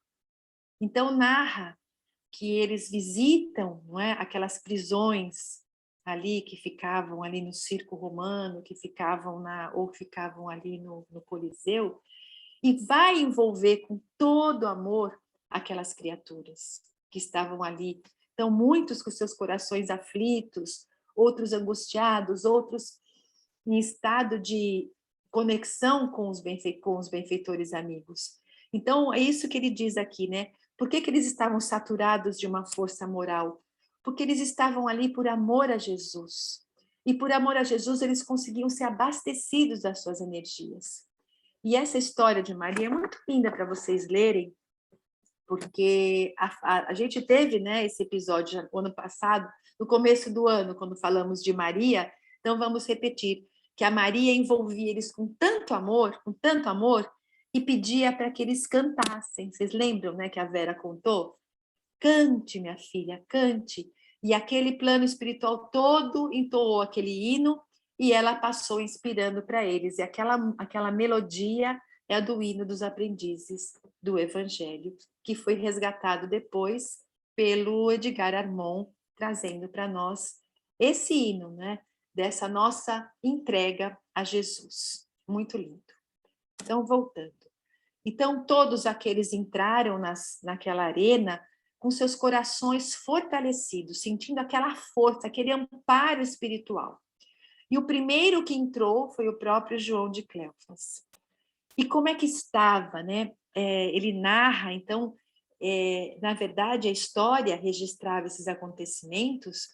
Então, narra que eles visitam, não é, aquelas prisões ali que ficavam ali no circo romano, que ficavam ali no Coliseu, e vai envolver com todo amor aquelas criaturas que estavam ali. Então, muitos com seus corações aflitos, outros angustiados, outros em estado de conexão com os benfeitores amigos. Então, é isso que ele diz aqui, né? Por que eles estavam saturados de uma força moral? Porque eles estavam ali por amor a Jesus. E por amor a Jesus, eles conseguiam ser abastecidos das suas energias. E essa história de Maria é muito linda para vocês lerem, porque a gente teve, né, esse episódio no ano passado, no começo do ano, quando falamos de Maria. Então vamos repetir, que a Maria envolvia eles com tanto amor, e pedia para que eles cantassem. Vocês lembram, né, que a Vera contou? Cante, minha filha, cante. E aquele plano espiritual todo entoou aquele hino, e ela passou inspirando para eles. E aquela melodia é a do hino dos aprendizes do Evangelho, que foi resgatado depois pelo Edgar Armond, trazendo para nós esse hino, né, dessa nossa entrega a Jesus. Muito lindo. Então, voltando. Então, todos aqueles entraram naquela arena com seus corações fortalecidos, sentindo aquela força, aquele amparo espiritual. E o primeiro que entrou foi o próprio João de Cleofas. E como é que estava, né? Ele narra, então, na verdade, a história registrava esses acontecimentos,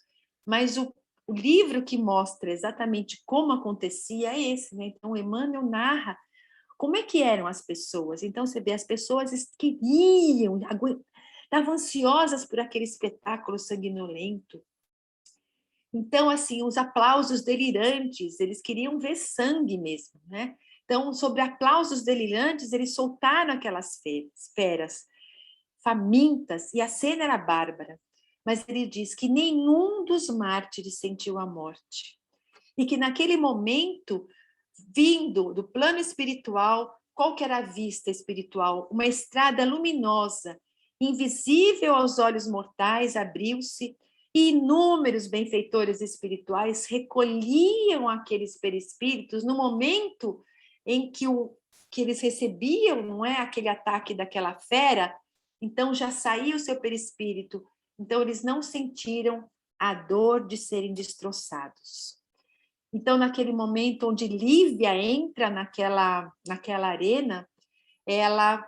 mas o livro que mostra exatamente como acontecia é esse, né? Então, Emmanuel narra como é que eram as pessoas. Então, você vê, as pessoas queriam, estavam ansiosas por aquele espetáculo sanguinolento. Então, assim, os aplausos delirantes, eles queriam ver sangue mesmo, né? Então, sobre aplausos delirantes, eles soltaram aquelas feras famintas, e a cena era bárbara. Mas ele diz que nenhum dos mártires sentiu a morte. E que naquele momento, vindo do plano espiritual, qual que era a vista espiritual? Uma estrada luminosa, invisível aos olhos mortais, abriu-se, e inúmeros benfeitores espirituais recolhiam aqueles perispíritos no momento em que eles recebiam, não é, aquele ataque daquela fera. então já saiu o seu perispírito, então eles não sentiram a dor de serem destroçados. Então, naquele momento onde Lívia entra naquela arena, ela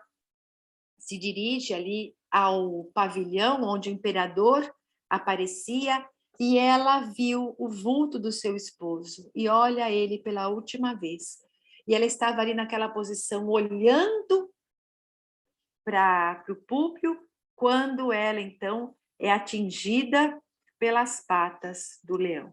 se dirige ali ao pavilhão onde o imperador aparecia e ela viu o vulto do seu esposo e olha ele pela última vez. E ela estava ali naquela posição, olhando para o Públio, quando ela, então, é atingida pelas patas do leão.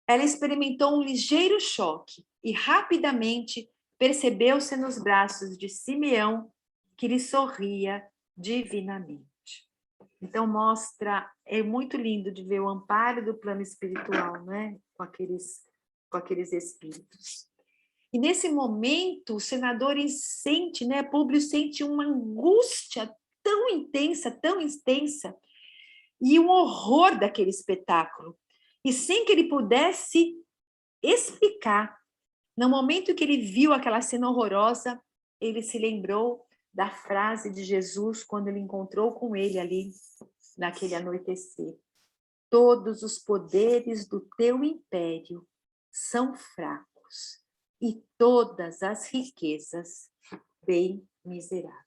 Ela experimentou um ligeiro choque e rapidamente percebeu-se nos braços de Simeão, que lhe sorria divinamente. Então mostra, é muito lindo de ver o amparo do plano espiritual, né? Com aqueles espíritos. E nesse momento o senador sente, né? Públio sente uma angústia tão intensa, e um horror daquele espetáculo. E sem que ele pudesse explicar, no momento que ele viu aquela cena horrorosa, ele se lembrou da frase de Jesus quando ele encontrou com ele ali, naquele anoitecer. Todos os poderes do teu império são fracos e todas as riquezas bem miseráveis.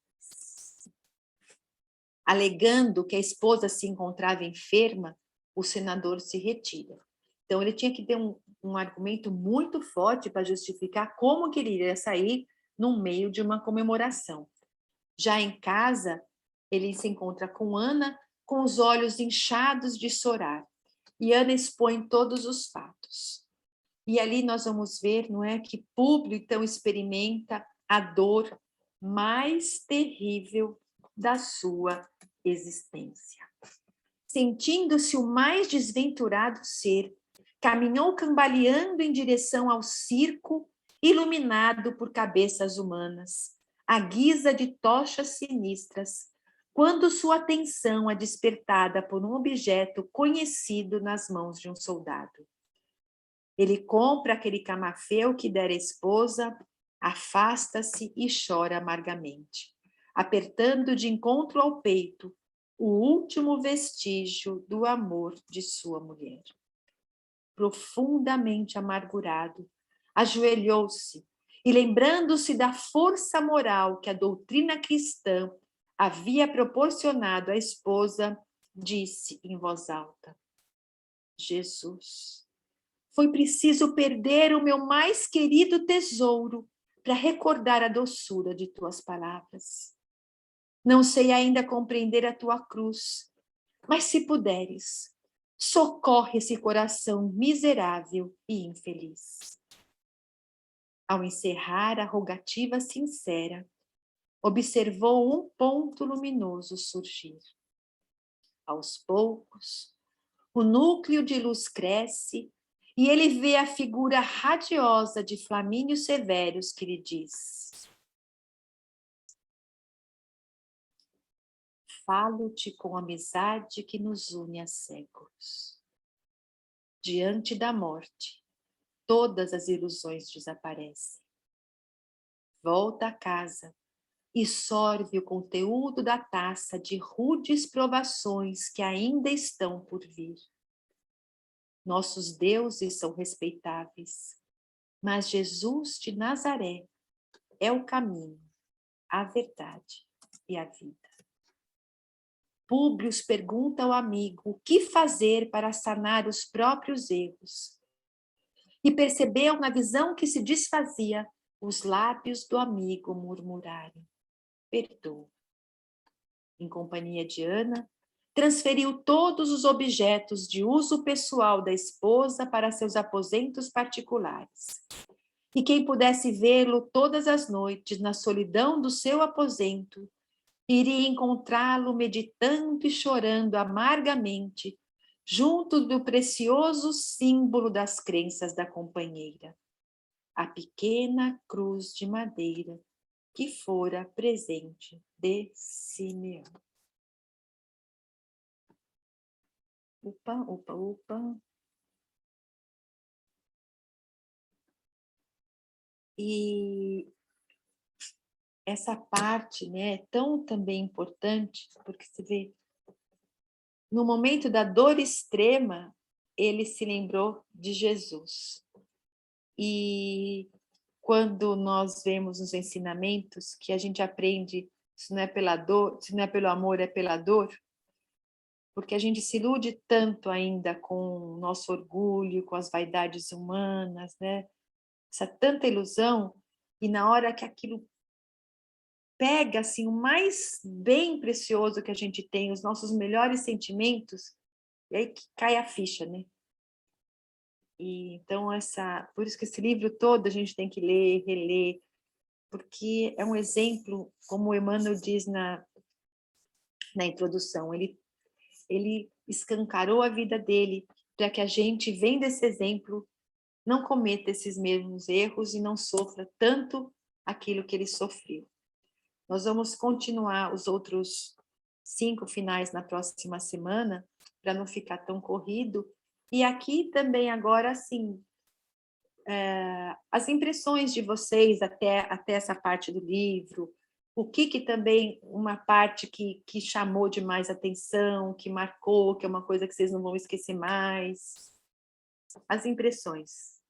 Alegando que a esposa se encontrava enferma, o senador se retira. Então, ele tinha que ter um argumento muito forte para justificar como que ele iria sair no meio de uma comemoração. Já em casa, ele se encontra com Ana, com os olhos inchados de chorar. E Ana expõe todos os fatos. E ali nós vamos ver, não é, que Públio, então, experimenta a dor mais terrível da sua existência. Sentindo-se o mais desventurado ser, caminhou cambaleando em direção ao circo, iluminado por cabeças humanas, à guisa de tochas sinistras, quando sua atenção é despertada por um objeto conhecido nas mãos de um soldado. Ele compra aquele camafeu que dera a esposa, afasta-se e chora amargamente, apertando de encontro ao peito o último vestígio do amor de sua mulher. Profundamente amargurado, ajoelhou-se e, lembrando-se da força moral que a doutrina cristã havia proporcionado à esposa, disse em voz alta: Jesus, foi preciso perder o meu mais querido tesouro para recordar a doçura de tuas palavras. Não sei ainda compreender a tua cruz, mas se puderes, socorre esse coração miserável e infeliz. Ao encerrar a rogativa sincera, observou um ponto luminoso surgir. Aos poucos, o núcleo de luz cresce e ele vê a figura radiosa de Flamínio Severus, que lhe diz: falo-te com amizade que nos une há séculos. Diante da morte, todas as ilusões desaparecem. Volta a casa e sorve o conteúdo da taça de rudes provações que ainda estão por vir. Nossos deuses são respeitáveis, mas Jesus de Nazaré é o caminho, a verdade e a vida. Públio pergunta ao amigo o que fazer para sanar os próprios erros. E percebeu na visão que se desfazia os lábios do amigo murmurarem: perdoa. Em companhia de Ana, transferiu todos os objetos de uso pessoal da esposa para seus aposentos particulares. E quem pudesse vê-lo todas as noites na solidão do seu aposento, iria encontrá-lo meditando e chorando amargamente, junto do precioso símbolo das crenças da companheira, a pequena cruz de madeira que fora presente de Simeão. Opa. E essa parte, né, é tão também importante, porque você vê, no momento da dor extrema, ele se lembrou de Jesus. E quando nós vemos os ensinamentos que a gente aprende, se não é pela dor, se não é pelo amor, é pela dor, porque a gente se ilude tanto ainda com o nosso orgulho, com as vaidades humanas, né? Essa tanta ilusão, e na hora que aquilo pega assim, o mais bem precioso que a gente tem, os nossos melhores sentimentos, e aí que cai a ficha, né? E, então, por isso que esse livro todo a gente tem que ler, reler, porque é um exemplo, como o Emmanuel diz na introdução, ele escancarou a vida dele para que a gente, vendo esse exemplo, não cometa esses mesmos erros e não sofra tanto aquilo que ele sofreu. Nós vamos continuar os outros 5 finais na próxima semana, para não ficar tão corrido. E aqui também agora, assim, as impressões de vocês até essa parte do livro, o que também, uma parte que chamou de mais atenção, que marcou, que é uma coisa que vocês não vão esquecer mais. As impressões.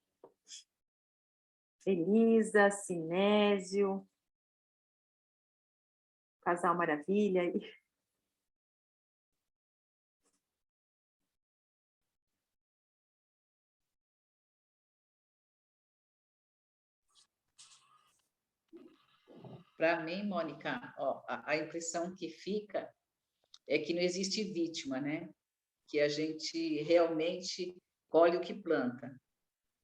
Elisa, Sinésio, Casal Maravilha. Para mim, Mônica, ó, a impressão que fica é que não existe vítima, né? Que a gente realmente colhe o que planta.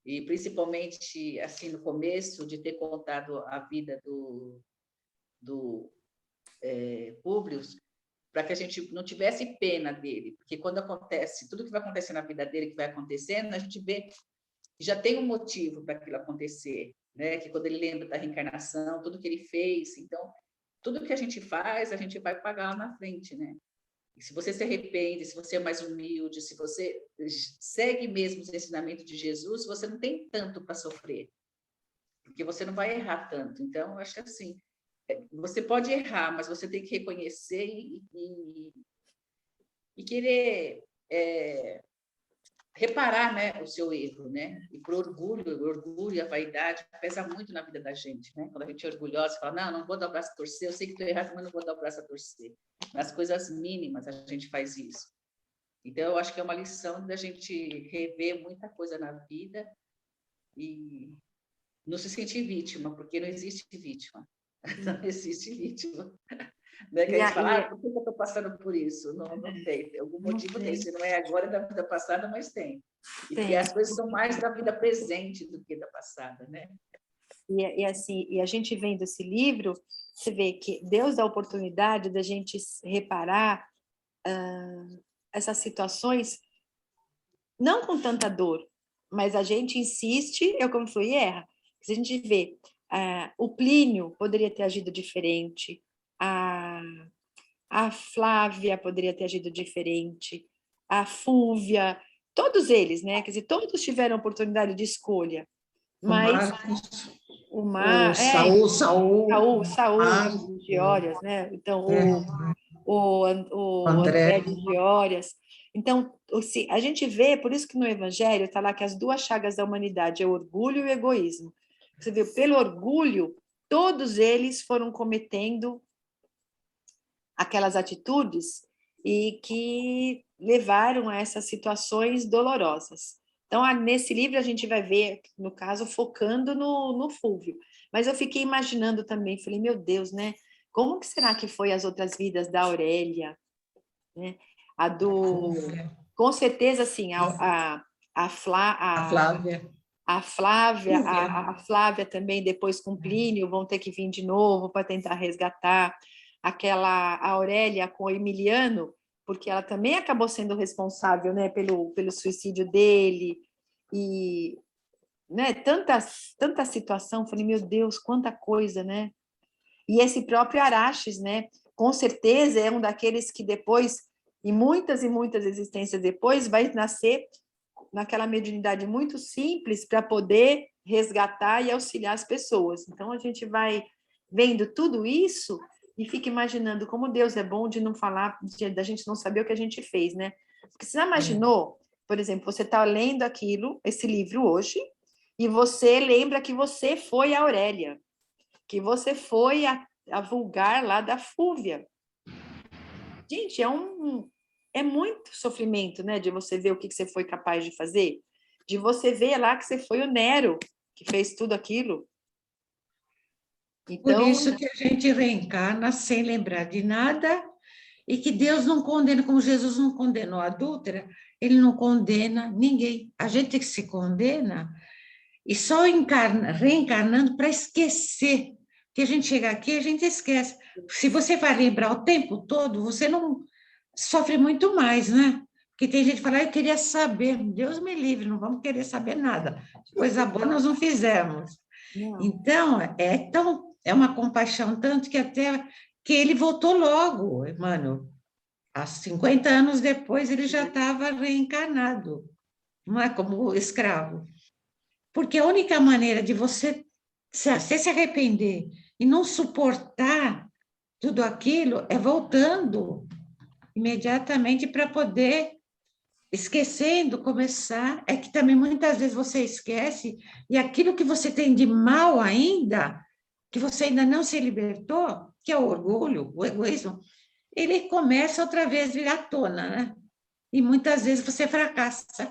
E principalmente, assim, no começo, de ter contado a vida do Públio, para que a gente não tivesse pena dele, porque quando acontece, tudo que vai acontecer na vida dele, que vai acontecendo, a gente vê que já tem um motivo para aquilo acontecer, né? Que quando ele lembra da reencarnação, tudo que ele fez, então, tudo que a gente faz, a gente vai pagar lá na frente, né? E se você se arrepende, se você é mais humilde, se você segue mesmo os ensinamentos de Jesus, você não tem tanto para sofrer, porque você não vai errar tanto. Então, eu acho que assim, você pode errar, mas você tem que reconhecer e querer reparar, né, o seu erro, né? E por orgulho e a vaidade pesa muito na vida da gente, né? Quando a gente é orgulhosa, fala, não vou dar o braço a torcer, eu sei que estou errado, mas não vou dar o braço a torcer. Nas coisas mínimas a gente faz isso. Então, eu acho que é uma lição da gente rever muita coisa na vida e não se sentir vítima, porque não existe vítima. Não existe vítima. Não é que a gente fala, por que eu estou passando por isso? Não tem. Algum motivo tem. Se não é agora da vida passada, mas tem. E porque as coisas são mais da vida presente do que da passada, né? E assim, e a gente vendo esse livro, você vê que Deus dá a oportunidade da gente reparar essas situações, não com tanta dor, mas a gente insiste, eu como falei, erra. Se a gente vê, o Plínio poderia ter agido diferente, a Flávia poderia ter agido diferente, a Fúvia, todos eles, né? Quer dizer, todos tiveram oportunidade de escolha, mas Saul de Órias, né? Então, o André de Órias. Então, a gente vê, por isso que no Evangelho está lá que as 2 chagas da humanidade é o orgulho e o egoísmo. Você vê, pelo orgulho, todos eles foram cometendo aquelas atitudes e que levaram a essas situações dolorosas. Então, nesse livro a gente vai ver, no caso, focando no Fúvio. Mas eu fiquei imaginando também, falei, meu Deus, né? Como que será que foi as outras vidas da Aurélia? Né? A do... Com certeza, assim, a Flávia. A Flávia também, depois com Plínio, vão ter que vir de novo para tentar resgatar. A Aurélia com o Emiliano, porque ela também acabou sendo responsável, né, pelo suicídio dele, e né, tanta situação, falei, meu Deus, quanta coisa, né? E esse próprio Araxes, né, com certeza é um daqueles que depois, e muitas existências depois, vai nascer naquela mediunidade muito simples para poder resgatar e auxiliar as pessoas. Então, a gente vai vendo tudo isso e fica imaginando como Deus é bom de não falar, da gente não saber o que a gente fez, né? Porque você já imaginou, por exemplo, você está lendo esse livro hoje, e você lembra que você foi a Aurélia, que você foi a vulgar lá da Fúvia. Gente, é muito sofrimento, né? De você ver o que você foi capaz de fazer, de você ver lá que você foi o Nero, que fez tudo aquilo. Por isso que a gente reencarna sem lembrar de nada e que Deus não condena, como Jesus não condenou a adúltera, ele não condena ninguém. A gente que se condena e só reencarnando para esquecer. Porque a gente chega aqui e a gente esquece. Se você vai lembrar o tempo todo, você não sofre muito mais, né? Porque tem gente que fala, eu queria saber, Deus me livre, não vamos querer saber nada. Coisa boa nós não fizemos. Não. Então, é uma compaixão tanto que até que ele voltou logo, mano. Há 50 anos depois, ele já estava reencarnado, não é como escravo. Porque a única maneira de você se arrepender e não suportar tudo aquilo é voltando imediatamente para poder, esquecendo, começar. É que também muitas vezes você esquece e aquilo que você tem de mal ainda, que você ainda não se libertou, que é o orgulho, o egoísmo, ele começa outra vez a vir à tona, né? E muitas vezes você fracassa,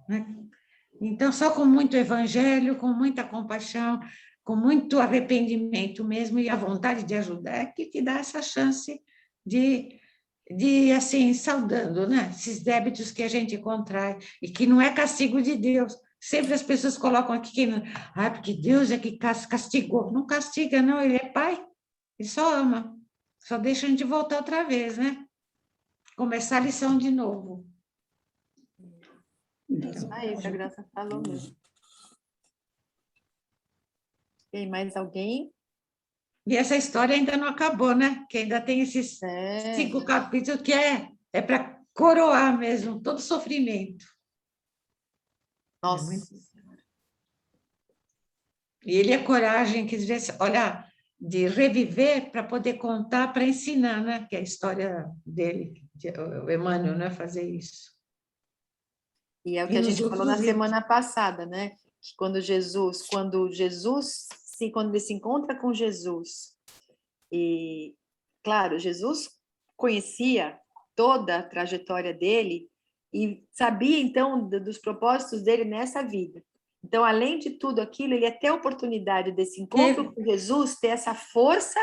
né? Então, só com muito evangelho, com muita compaixão, com muito arrependimento mesmo e a vontade de ajudar, é que te dá essa chance de assim, saudando, né? Esses débitos que a gente contrai e que não é castigo de Deus. Sempre as pessoas colocam aqui que porque Deus é que castigou. Não castiga, não, ele é pai, ele só ama. Só deixa a gente voltar outra vez, né? Começar a lição de novo. Isso aí, que a Graça falou mesmo. Tem mais alguém? E essa história ainda não acabou, né? Que ainda tem esses 5 capítulos que é para coroar mesmo todo o sofrimento. Nossa. E ele é coragem, quer dizer, olha, de reviver para poder contar, para ensinar, né? Que é a história dele, o Emmanuel, né? Fazer isso. E é o que a gente falou na semana passada, né? Que quando ele se encontra com Jesus, e, claro, Jesus conhecia toda a trajetória dele e sabia, então, dos propósitos dele nessa vida. Então, além de tudo aquilo, ele ia ter a oportunidade desse encontro com Jesus, ter essa força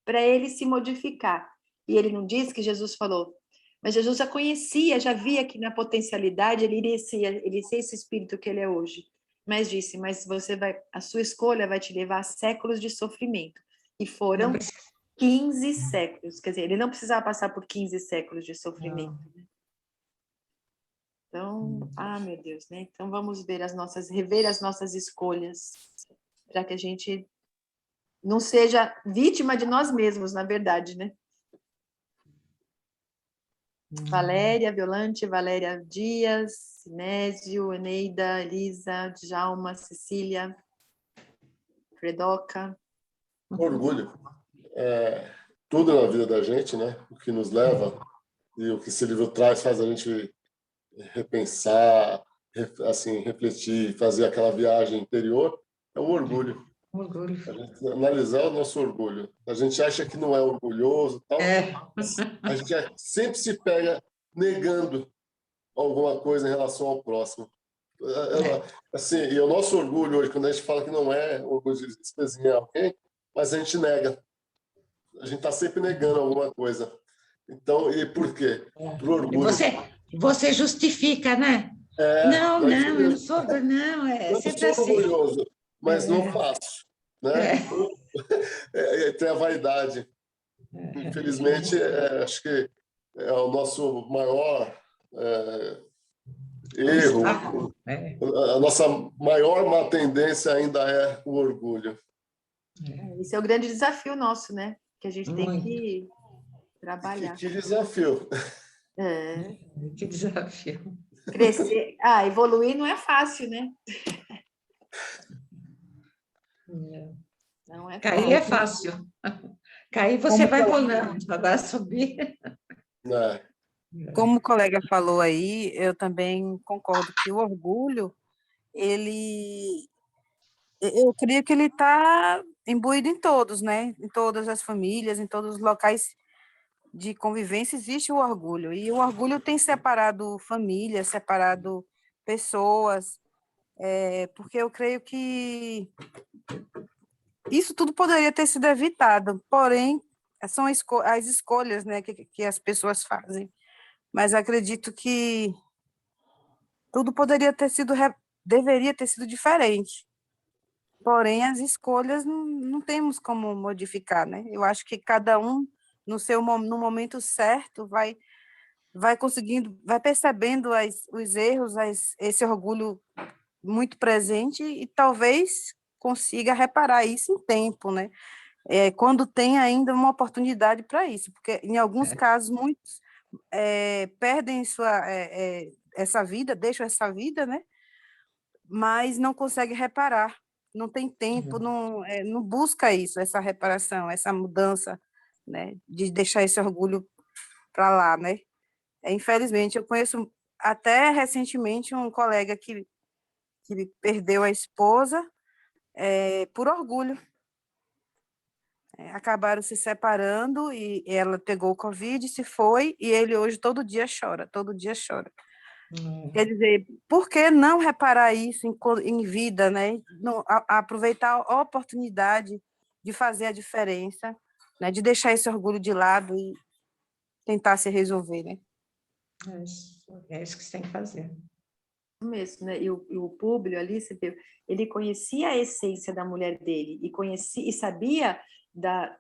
para ele se modificar. E ele não diz que Jesus falou, mas Jesus já conhecia, já via que na potencialidade ele iria ser esse espírito que ele é hoje. Mas disse, mas a sua escolha vai te levar a séculos de sofrimento. E foram 15 séculos. Quer dizer, ele não precisava passar por 15 séculos de sofrimento. Né? Então, meu Deus, né? Então vamos rever as nossas escolhas, para que a gente não seja vítima de nós mesmos, na verdade, né? Valéria, Violante, Valéria Dias, Sinésio, Eneida, Elisa, Djalma, Cecília, Fredoca. Orgulho. Tudo na vida da gente, né? O que nos leva e o que esse livro traz faz a gente repensar, assim, refletir, fazer aquela viagem interior, é o orgulho. Orgulho. A gente analisar o nosso orgulho. A gente acha que não é orgulhoso, tal, a gente sempre se pega negando alguma coisa em relação ao próximo. Assim, e o nosso orgulho hoje, quando a gente fala que não é orgulho de espezinhar alguém, mas a gente nega. A gente está sempre negando alguma coisa. Então, e por quê? Por orgulho. Você justifica, né? Não, eu não sou orgulhoso, não. Eu sempre sou assim. orgulhoso, mas não faço. Né? Tem a vaidade. Infelizmente, acho que é o nosso maior erro. A nossa maior tendência ainda é o orgulho. Esse é o grande desafio nosso, né? Que a gente tem que trabalhar. Que desafio. Que desafio. Crescer. Evoluir não é fácil, né? Não é Cair é fácil. Cair você vai rolando, agora subir. Como o colega falou aí, eu também concordo que o orgulho, eu creio que ele está imbuído em todos, né? Em todas as famílias, em todos os locais de convivência existe o orgulho. E o orgulho tem separado famílias, separado pessoas, porque eu creio que isso tudo poderia ter sido evitado, porém, são as escolhas, né, que as pessoas fazem. Mas acredito que tudo deveria ter sido diferente. Porém, as escolhas não temos como modificar, né? Eu acho que cada um, no momento certo, vai conseguindo, vai percebendo os erros, esse orgulho muito presente e talvez consiga reparar isso em tempo, né? Quando tem ainda uma oportunidade para isso, porque em alguns casos muitos perdem essa vida, deixam essa vida, né? Mas não conseguem reparar, não tem tempo, não busca isso, essa reparação, essa mudança, né? De deixar esse orgulho para lá, né? Infelizmente, eu conheço até recentemente um colega que perdeu a esposa por orgulho. Acabaram se separando e ela pegou o Covid, se foi, e ele hoje todo dia chora. Quer dizer, por que não reparar isso em vida, né? Não, aproveitar a oportunidade de fazer a diferença, né? De deixar esse orgulho de lado e tentar se resolver, né? É isso que você tem que fazer. Mesmo, né? E o Públio ali, você viu, ele conhecia a essência da mulher dele e sabia da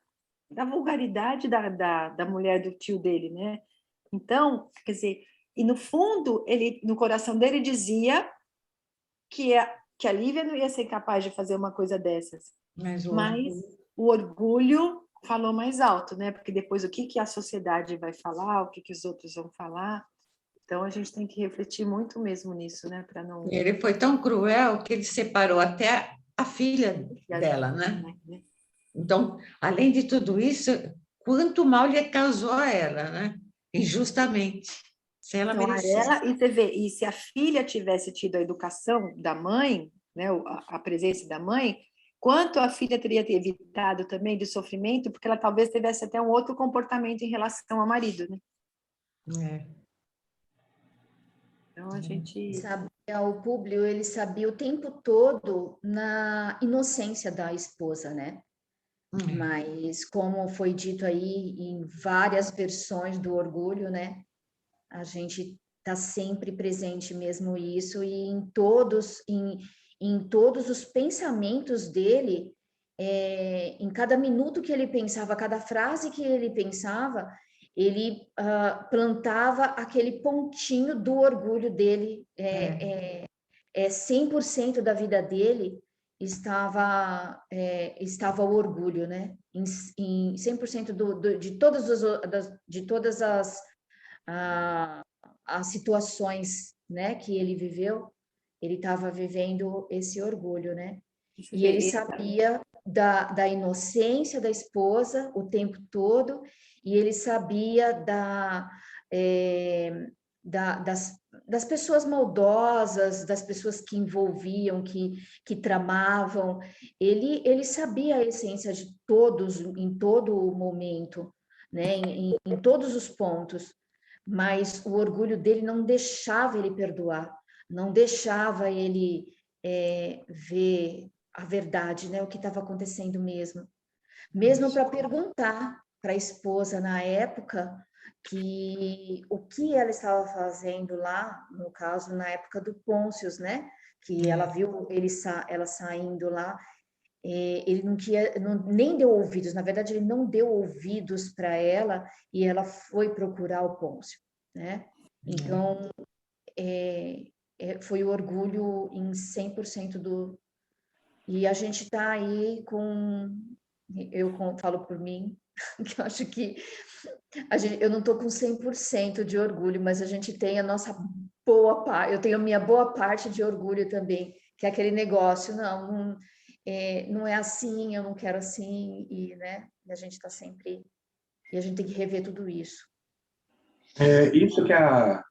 vulgaridade da mulher do tio dele, né? Então, quer dizer, e no fundo, no coração dele dizia que a Lívia não ia ser capaz de fazer uma coisa dessas. Mas o orgulho falou mais alto, né? Porque depois o que a sociedade vai falar, o que os outros vão falar. Então a gente tem que refletir muito mesmo nisso, né? Para não. Ele foi tão cruel que ele separou até a filha dela, né? Então, além de tudo isso, quanto mal lhe causou a ela, né? Injustamente. Se ela merecesse. E você vê, e se a filha tivesse tido a educação da mãe, né, a presença da mãe, quanto a filha teria evitado também de sofrimento, porque ela talvez tivesse até um outro comportamento em relação ao marido, né? Então a gente o Públio, ele sabia o tempo todo na inocência da esposa, né? Mas como foi dito aí em várias versões do orgulho, né? A gente está sempre presente mesmo isso e em todos os pensamentos dele, em cada minuto que ele pensava, cada frase que ele pensava, ele plantava aquele pontinho do orgulho dele, 100% da vida dele estava o orgulho, né? Em 100% de todas as situações, né, que ele viveu, ele estava vivendo esse orgulho, né? E ele sabia da inocência da esposa o tempo todo, e ele sabia das pessoas maldosas, das pessoas que envolviam, que tramavam. Ele sabia a essência de todos, em todo momento, né? Em todos os pontos. Mas o orgulho dele não deixava ele perdoar, não deixava ele ver a verdade, né? O que estava acontecendo mesmo. Mesmo para perguntar para a esposa na época o que ela estava fazendo lá, no caso, na época do Pôncio, né? Que ela viu ela saindo lá, ele nem deu ouvidos, na verdade, ele não deu ouvidos para ela e ela foi procurar o Pôncio, né? Então, foi o orgulho em 100% do... E a gente está aí eu falo por mim, que eu acho que eu não estou com 100% de orgulho, mas a gente tem a nossa boa parte, eu tenho a minha boa parte de orgulho também, que é aquele negócio, não é assim, eu não quero assim, e, né, a gente está sempre... E a gente tem que rever tudo isso. Isso que a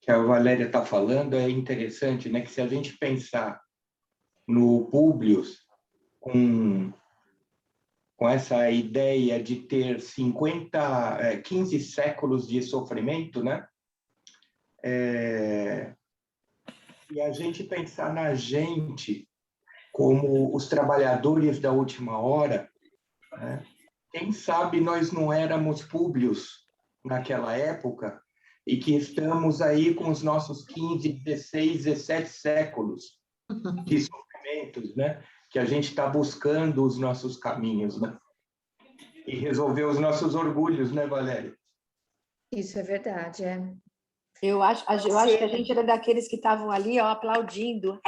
Valéria está falando é interessante, né? Que se a gente pensar no Públio com essa ideia de ter 15 séculos de sofrimento, né? E a gente pensar na gente como os trabalhadores da última hora, né? Quem sabe nós não éramos Públios naquela época e que estamos aí com os nossos 15, 16, 17 séculos de sofrimentos, né? Que a gente está buscando os nossos caminhos, né? E resolver os nossos orgulhos, né, Valéria? Isso é verdade, Eu acho que a gente era daqueles que estavam ali, ó, aplaudindo.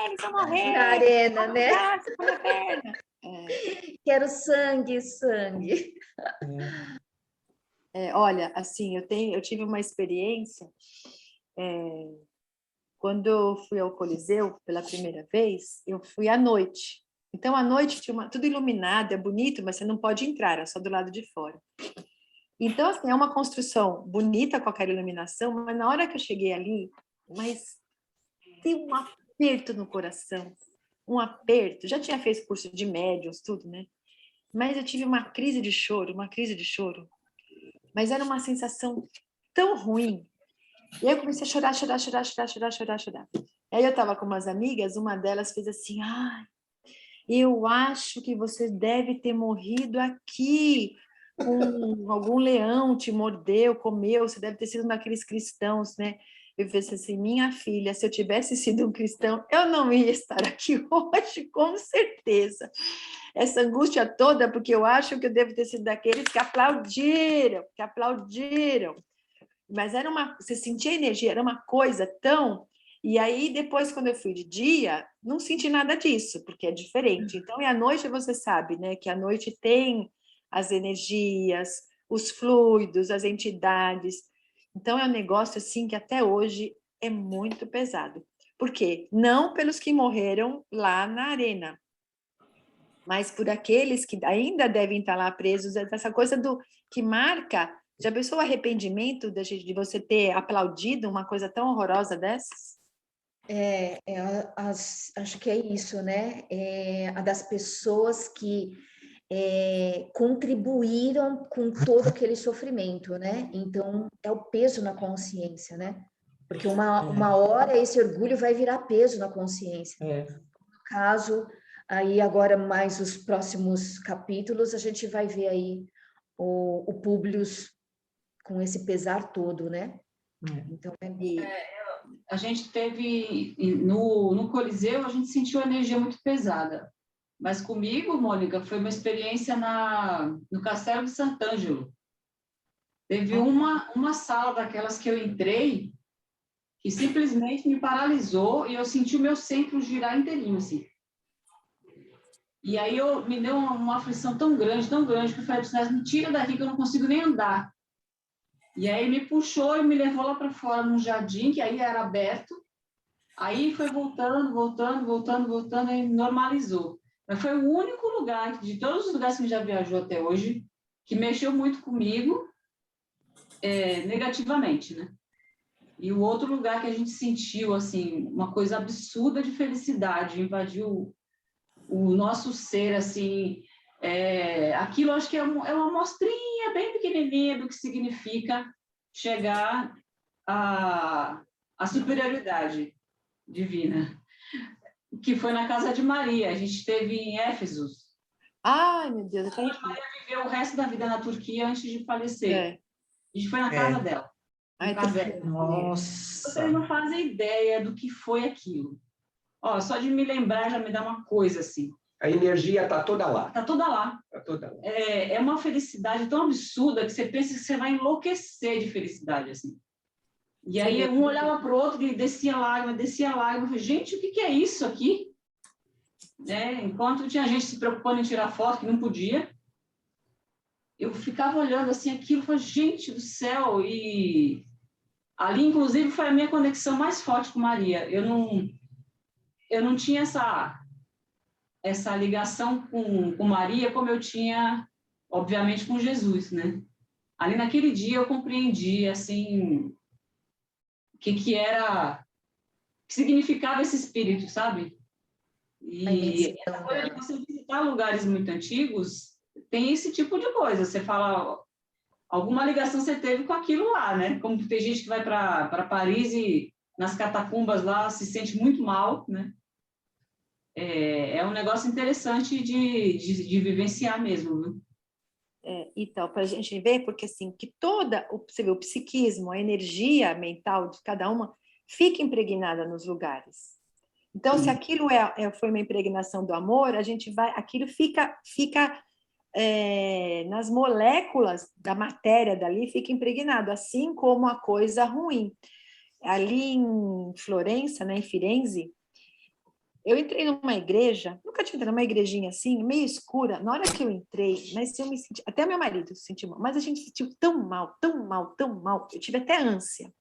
Eles vão morrer! Na arena, né? Quero sangue, sangue. Olha, assim, eu tive uma experiência quando eu fui ao Coliseu pela primeira vez, eu fui à noite. Então, à noite tinha tudo iluminado, é bonito, mas você não pode entrar, é só do lado de fora. Então, assim, é uma construção bonita com aquela iluminação, mas na hora que eu cheguei ali, mas tem um aperto no coração, um aperto. Já tinha feito curso de médiuns, tudo, né? Mas eu tive uma crise de choro. Mas era uma sensação tão ruim. E aí eu comecei a chorar. Aí eu estava com umas amigas, uma delas fez assim, eu acho que você deve ter morrido aqui, com algum leão te mordeu, comeu, você deve ter sido um daqueles cristãos, né? Eu pensei assim, minha filha, se eu tivesse sido um cristão, eu não ia estar aqui hoje, com certeza. Essa angústia toda, porque eu acho que eu devo ter sido daqueles que aplaudiram. Mas você sentia energia, era uma coisa tão... E aí, depois, quando eu fui de dia, não senti nada disso, porque é diferente. Então, e à noite você sabe, né, que à noite tem as energias, os fluidos, as entidades. Então, é um negócio, assim, que até hoje é muito pesado. Por quê? Não pelos que morreram lá na arena, mas por aqueles que ainda devem estar lá presos, essa coisa que marca. Já pensou o arrependimento de você ter aplaudido uma coisa tão horrorosa dessas? Acho que é isso, né? A das pessoas que contribuíram com todo aquele sofrimento, né? Então, é o peso na consciência, né? Porque uma hora esse orgulho vai virar peso na consciência. No caso, aí agora mais os próximos capítulos, a gente vai ver aí o Públio com esse pesar todo, né? Então, a gente teve, no Coliseu, a gente sentiu a energia muito pesada. Mas comigo, Mônica, foi uma experiência no Castelo de Sant'Angelo. Teve uma sala daquelas que eu entrei, que simplesmente me paralisou e eu senti o meu centro girar inteirinho, assim. E aí me deu uma aflição tão grande, que eu falei para os me tira daqui que eu não consigo nem andar. E aí me puxou e me levou lá para fora, num jardim, que aí era aberto. Aí foi voltando, e normalizou. Mas foi o único lugar, de todos os lugares que já viajou até hoje, que mexeu muito comigo, negativamente, né? E o outro lugar que a gente sentiu, assim, uma coisa absurda de felicidade, invadiu o nosso ser, assim... aquilo acho que é uma amostrinha bem pequenininha do que significa chegar à superioridade divina, que foi na casa de Maria. A gente esteve em Éfeso. Ai, meu Deus. A Maria viveu o resto da vida na Turquia antes de falecer. A gente foi na casa dela. Nossa! Vocês não fazem ideia do que foi aquilo. Só de me lembrar já me dá uma coisa assim. A energia está toda lá. Está toda lá. É uma felicidade tão absurda que você pensa que você vai enlouquecer de felicidade, assim. E aí um olhava para o outro e descia lágrima. Eu falei, gente, o que é isso aqui? Enquanto tinha gente se preocupando em tirar foto, que não podia, eu ficava olhando assim aquilo e falei, gente do céu. E ali, inclusive, foi a minha conexão mais forte com Maria. Eu não tinha essa ligação com Maria como eu tinha, obviamente, com Jesus, né? Ali naquele dia eu compreendi, assim, o que significava esse espírito, sabe? E essa coisa de você visitar lugares muito antigos, tem esse tipo de coisa. Você fala, alguma ligação você teve com aquilo lá, né? Como tem gente que vai para Paris e nas catacumbas lá se sente muito mal, né? É um negócio interessante de vivenciar mesmo, né? Então, para a gente ver, porque assim, que você vê, o psiquismo, a energia mental de cada uma fica impregnada nos lugares. Então, se aquilo foi uma impregnação do amor, aquilo fica nas moléculas da matéria dali, fica impregnado, assim como a coisa ruim. Ali em Florença, né, em Firenze, eu entrei numa igreja, nunca tinha entrado numa igrejinha assim, meio escura. Na hora que eu entrei, mas eu me senti, até meu marido se sentiu mal, mas a gente se sentiu tão mal, tão mal, tão mal. Eu tive até ânsia.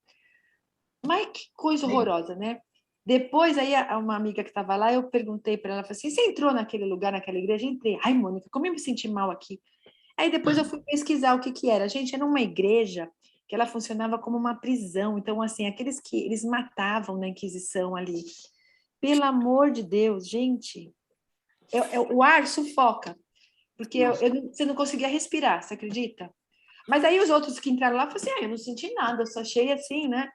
Mas que coisa horrorosa, né? Depois, aí, uma amiga que estava lá, eu perguntei para ela, falei assim, você entrou naquele lugar, naquela igreja? Entrei. Ai, Mônica, como eu me senti mal aqui. Aí depois eu fui pesquisar o que era. Gente, era uma igreja que ela funcionava como uma prisão. Então, assim, aqueles que eles matavam na Inquisição ali. Pelo amor de Deus, gente, o ar sufoca, porque você não conseguia respirar, você acredita? Mas aí os outros que entraram lá falaram assim, eu não senti nada, eu só achei assim, né?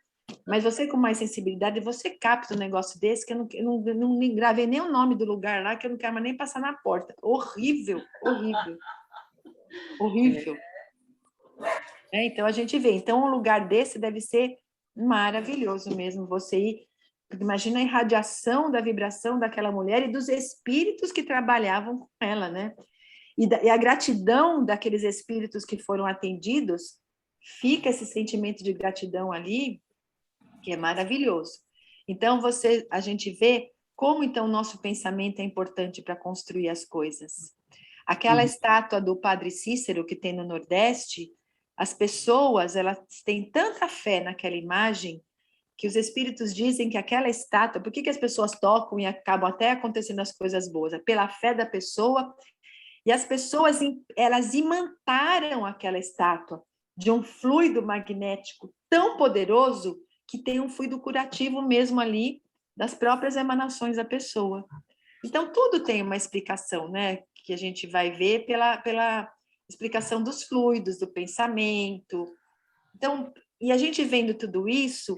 Mas você com mais sensibilidade, você capta um negócio desse, que eu não gravei nem o nome do lugar lá, que eu não quero mais nem passar na porta. Horrível, horrível. Horrível. Então, a gente vê. Então, um lugar desse deve ser maravilhoso mesmo, você ir. Imagina a irradiação da vibração daquela mulher e dos espíritos que trabalhavam com ela, né? E a gratidão daqueles espíritos que foram atendidos, fica esse sentimento de gratidão ali, que é maravilhoso. Então, a gente vê como, então, o nosso pensamento é importante para construir as coisas. Aquela estátua do Padre Cícero que tem no Nordeste, as pessoas, elas têm tanta fé naquela imagem que os espíritos dizem que aquela estátua, por que as pessoas tocam e acabam até acontecendo as coisas boas? É pela fé da pessoa, e as pessoas, elas imantaram aquela estátua de um fluido magnético tão poderoso que tem um fluido curativo mesmo ali das próprias emanações da pessoa. Então, tudo tem uma explicação, né? Que a gente vai ver pela explicação dos fluidos, do pensamento. Então, e a gente vendo tudo isso,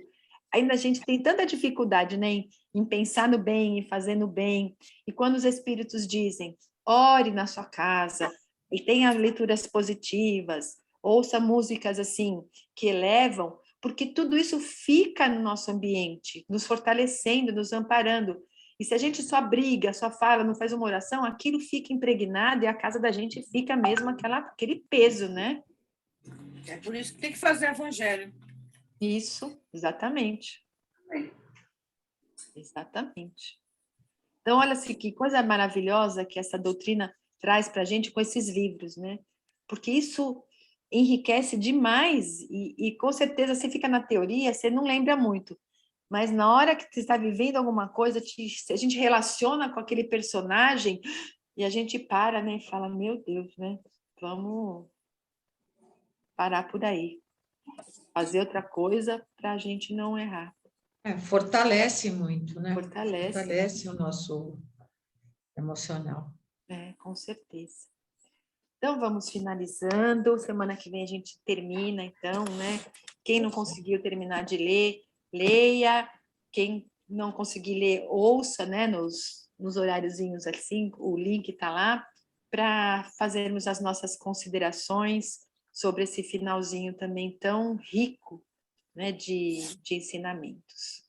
ainda a gente tem tanta dificuldade, né, em pensar no bem, em fazer no bem. E quando os espíritos dizem, ore na sua casa, e tenha leituras positivas, ouça músicas assim, que elevam, porque tudo isso fica no nosso ambiente, nos fortalecendo, nos amparando. E se a gente só briga, só fala, não faz uma oração, aquilo fica impregnado e a casa da gente fica mesmo aquele peso, né? É por isso que tem que fazer evangelho. Isso, exatamente. Exatamente. Então, olha assim, que coisa maravilhosa que essa doutrina traz para a gente com esses livros, né? Porque isso enriquece demais e com certeza você fica na teoria, você não lembra muito. Mas na hora que você está vivendo alguma coisa, a gente relaciona com aquele personagem e a gente para, né? E fala, meu Deus, né? Vamos parar por aí. Fazer outra coisa para a gente não errar. Fortalece muito, né? Fortalece o nosso emocional. Com certeza. Então, vamos finalizando. Semana que vem a gente termina, então, né? Quem não conseguiu terminar de ler, leia. Quem não conseguir ler, ouça, né? Nos horáriozinhos assim, o link está lá, para fazermos as nossas considerações sobre esse finalzinho também tão rico, né, de ensinamentos.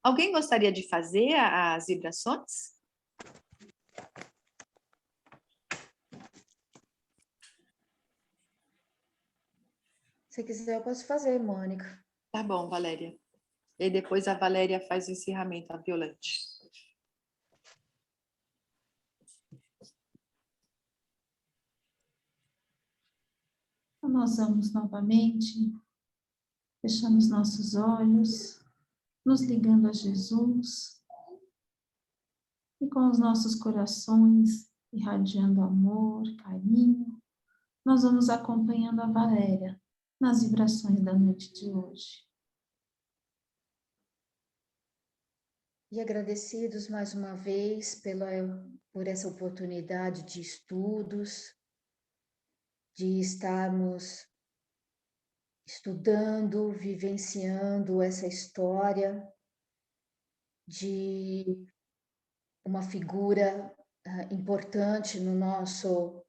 Alguém gostaria de fazer as vibrações? Se quiser, eu posso fazer, Mônica. Tá bom, Valéria. E depois a Valéria faz o encerramento, a Violante. Então, nós vamos novamente fechando os nossos olhos, nos ligando a Jesus, E com os nossos corações irradiando amor, carinho, nós vamos acompanhando a Valéria nas vibrações da noite de hoje. E agradecidos mais uma vez por essa oportunidade de estudos, de estarmos estudando, vivenciando essa história de uma figura importante no nosso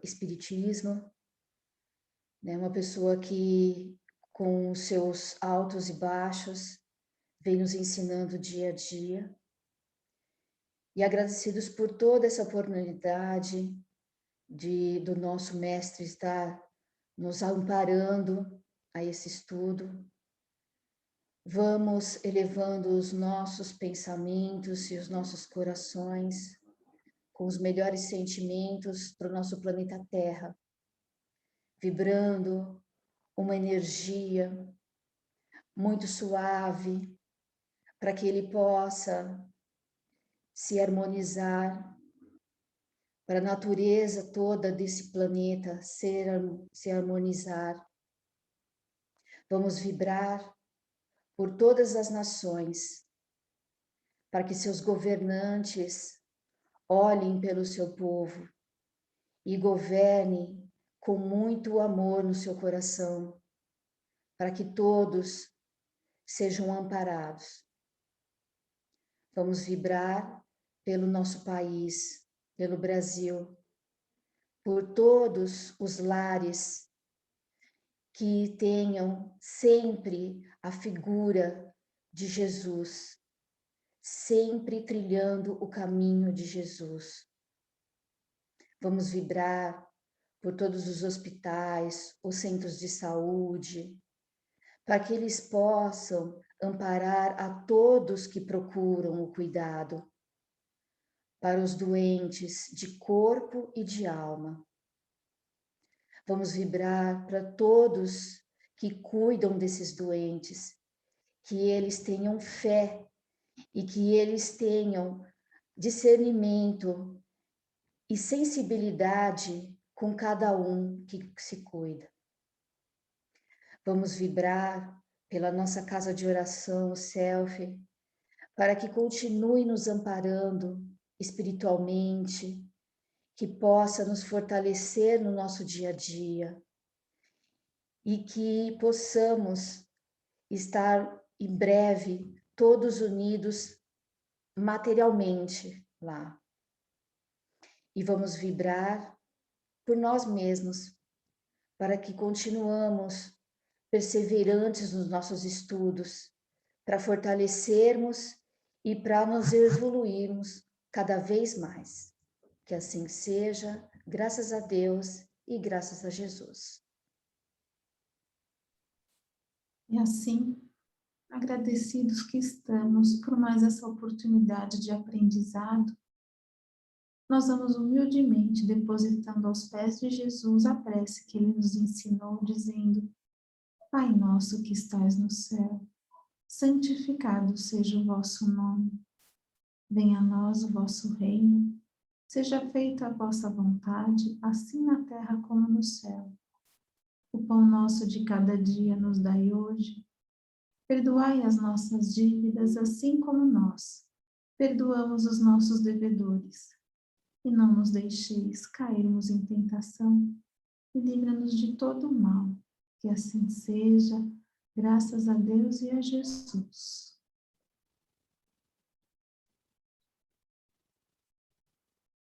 espiritismo, né? Uma pessoa que, com os seus altos e baixos, vem nos ensinando dia a dia. E agradecidos por toda essa oportunidade do nosso mestre estar nos amparando a esse estudo. Vamos elevando os nossos pensamentos e os nossos corações com os melhores sentimentos para o nosso planeta Terra, vibrando uma energia muito suave, para que ele possa se harmonizar, para a natureza toda desse planeta se harmonizar. Vamos vibrar por todas as nações, para que seus governantes olhem pelo seu povo e governem com muito amor no seu coração, para que todos sejam amparados. Vamos vibrar pelo nosso país, pelo Brasil, por todos os lares que tenham sempre a figura de Jesus, sempre trilhando o caminho de Jesus. Vamos vibrar por todos os hospitais, os centros de saúde, para que eles possam amparar a todos que procuram o cuidado, para os doentes de corpo e de alma. Vamos vibrar para todos que cuidam desses doentes, que eles tenham fé e que eles tenham discernimento e sensibilidade com cada um que se cuida. Vamos vibrar pela nossa casa de oração, o Self, para que continue nos amparando espiritualmente, que possa nos fortalecer no nosso dia a dia e que possamos estar em breve todos unidos materialmente lá. E vamos vibrar por nós mesmos, para que continuamos perseverantes nos nossos estudos, para fortalecermos e para nos evoluirmos cada vez mais. Que assim seja, graças a Deus e graças a Jesus. E assim, agradecidos que estamos por mais essa oportunidade de aprendizado, nós vamos humildemente depositando aos pés de Jesus a prece que ele nos ensinou, dizendo: Pai nosso que estais no céu, santificado seja o vosso nome. Venha a nós o vosso reino, seja feita a vossa vontade, assim na terra como no céu. O pão nosso de cada dia nos dai hoje. Perdoai as nossas dívidas, assim como nós perdoamos os nossos devedores. E não nos deixeis cairmos em tentação, e livra-nos de todo o mal. Que assim seja, graças a Deus e a Jesus.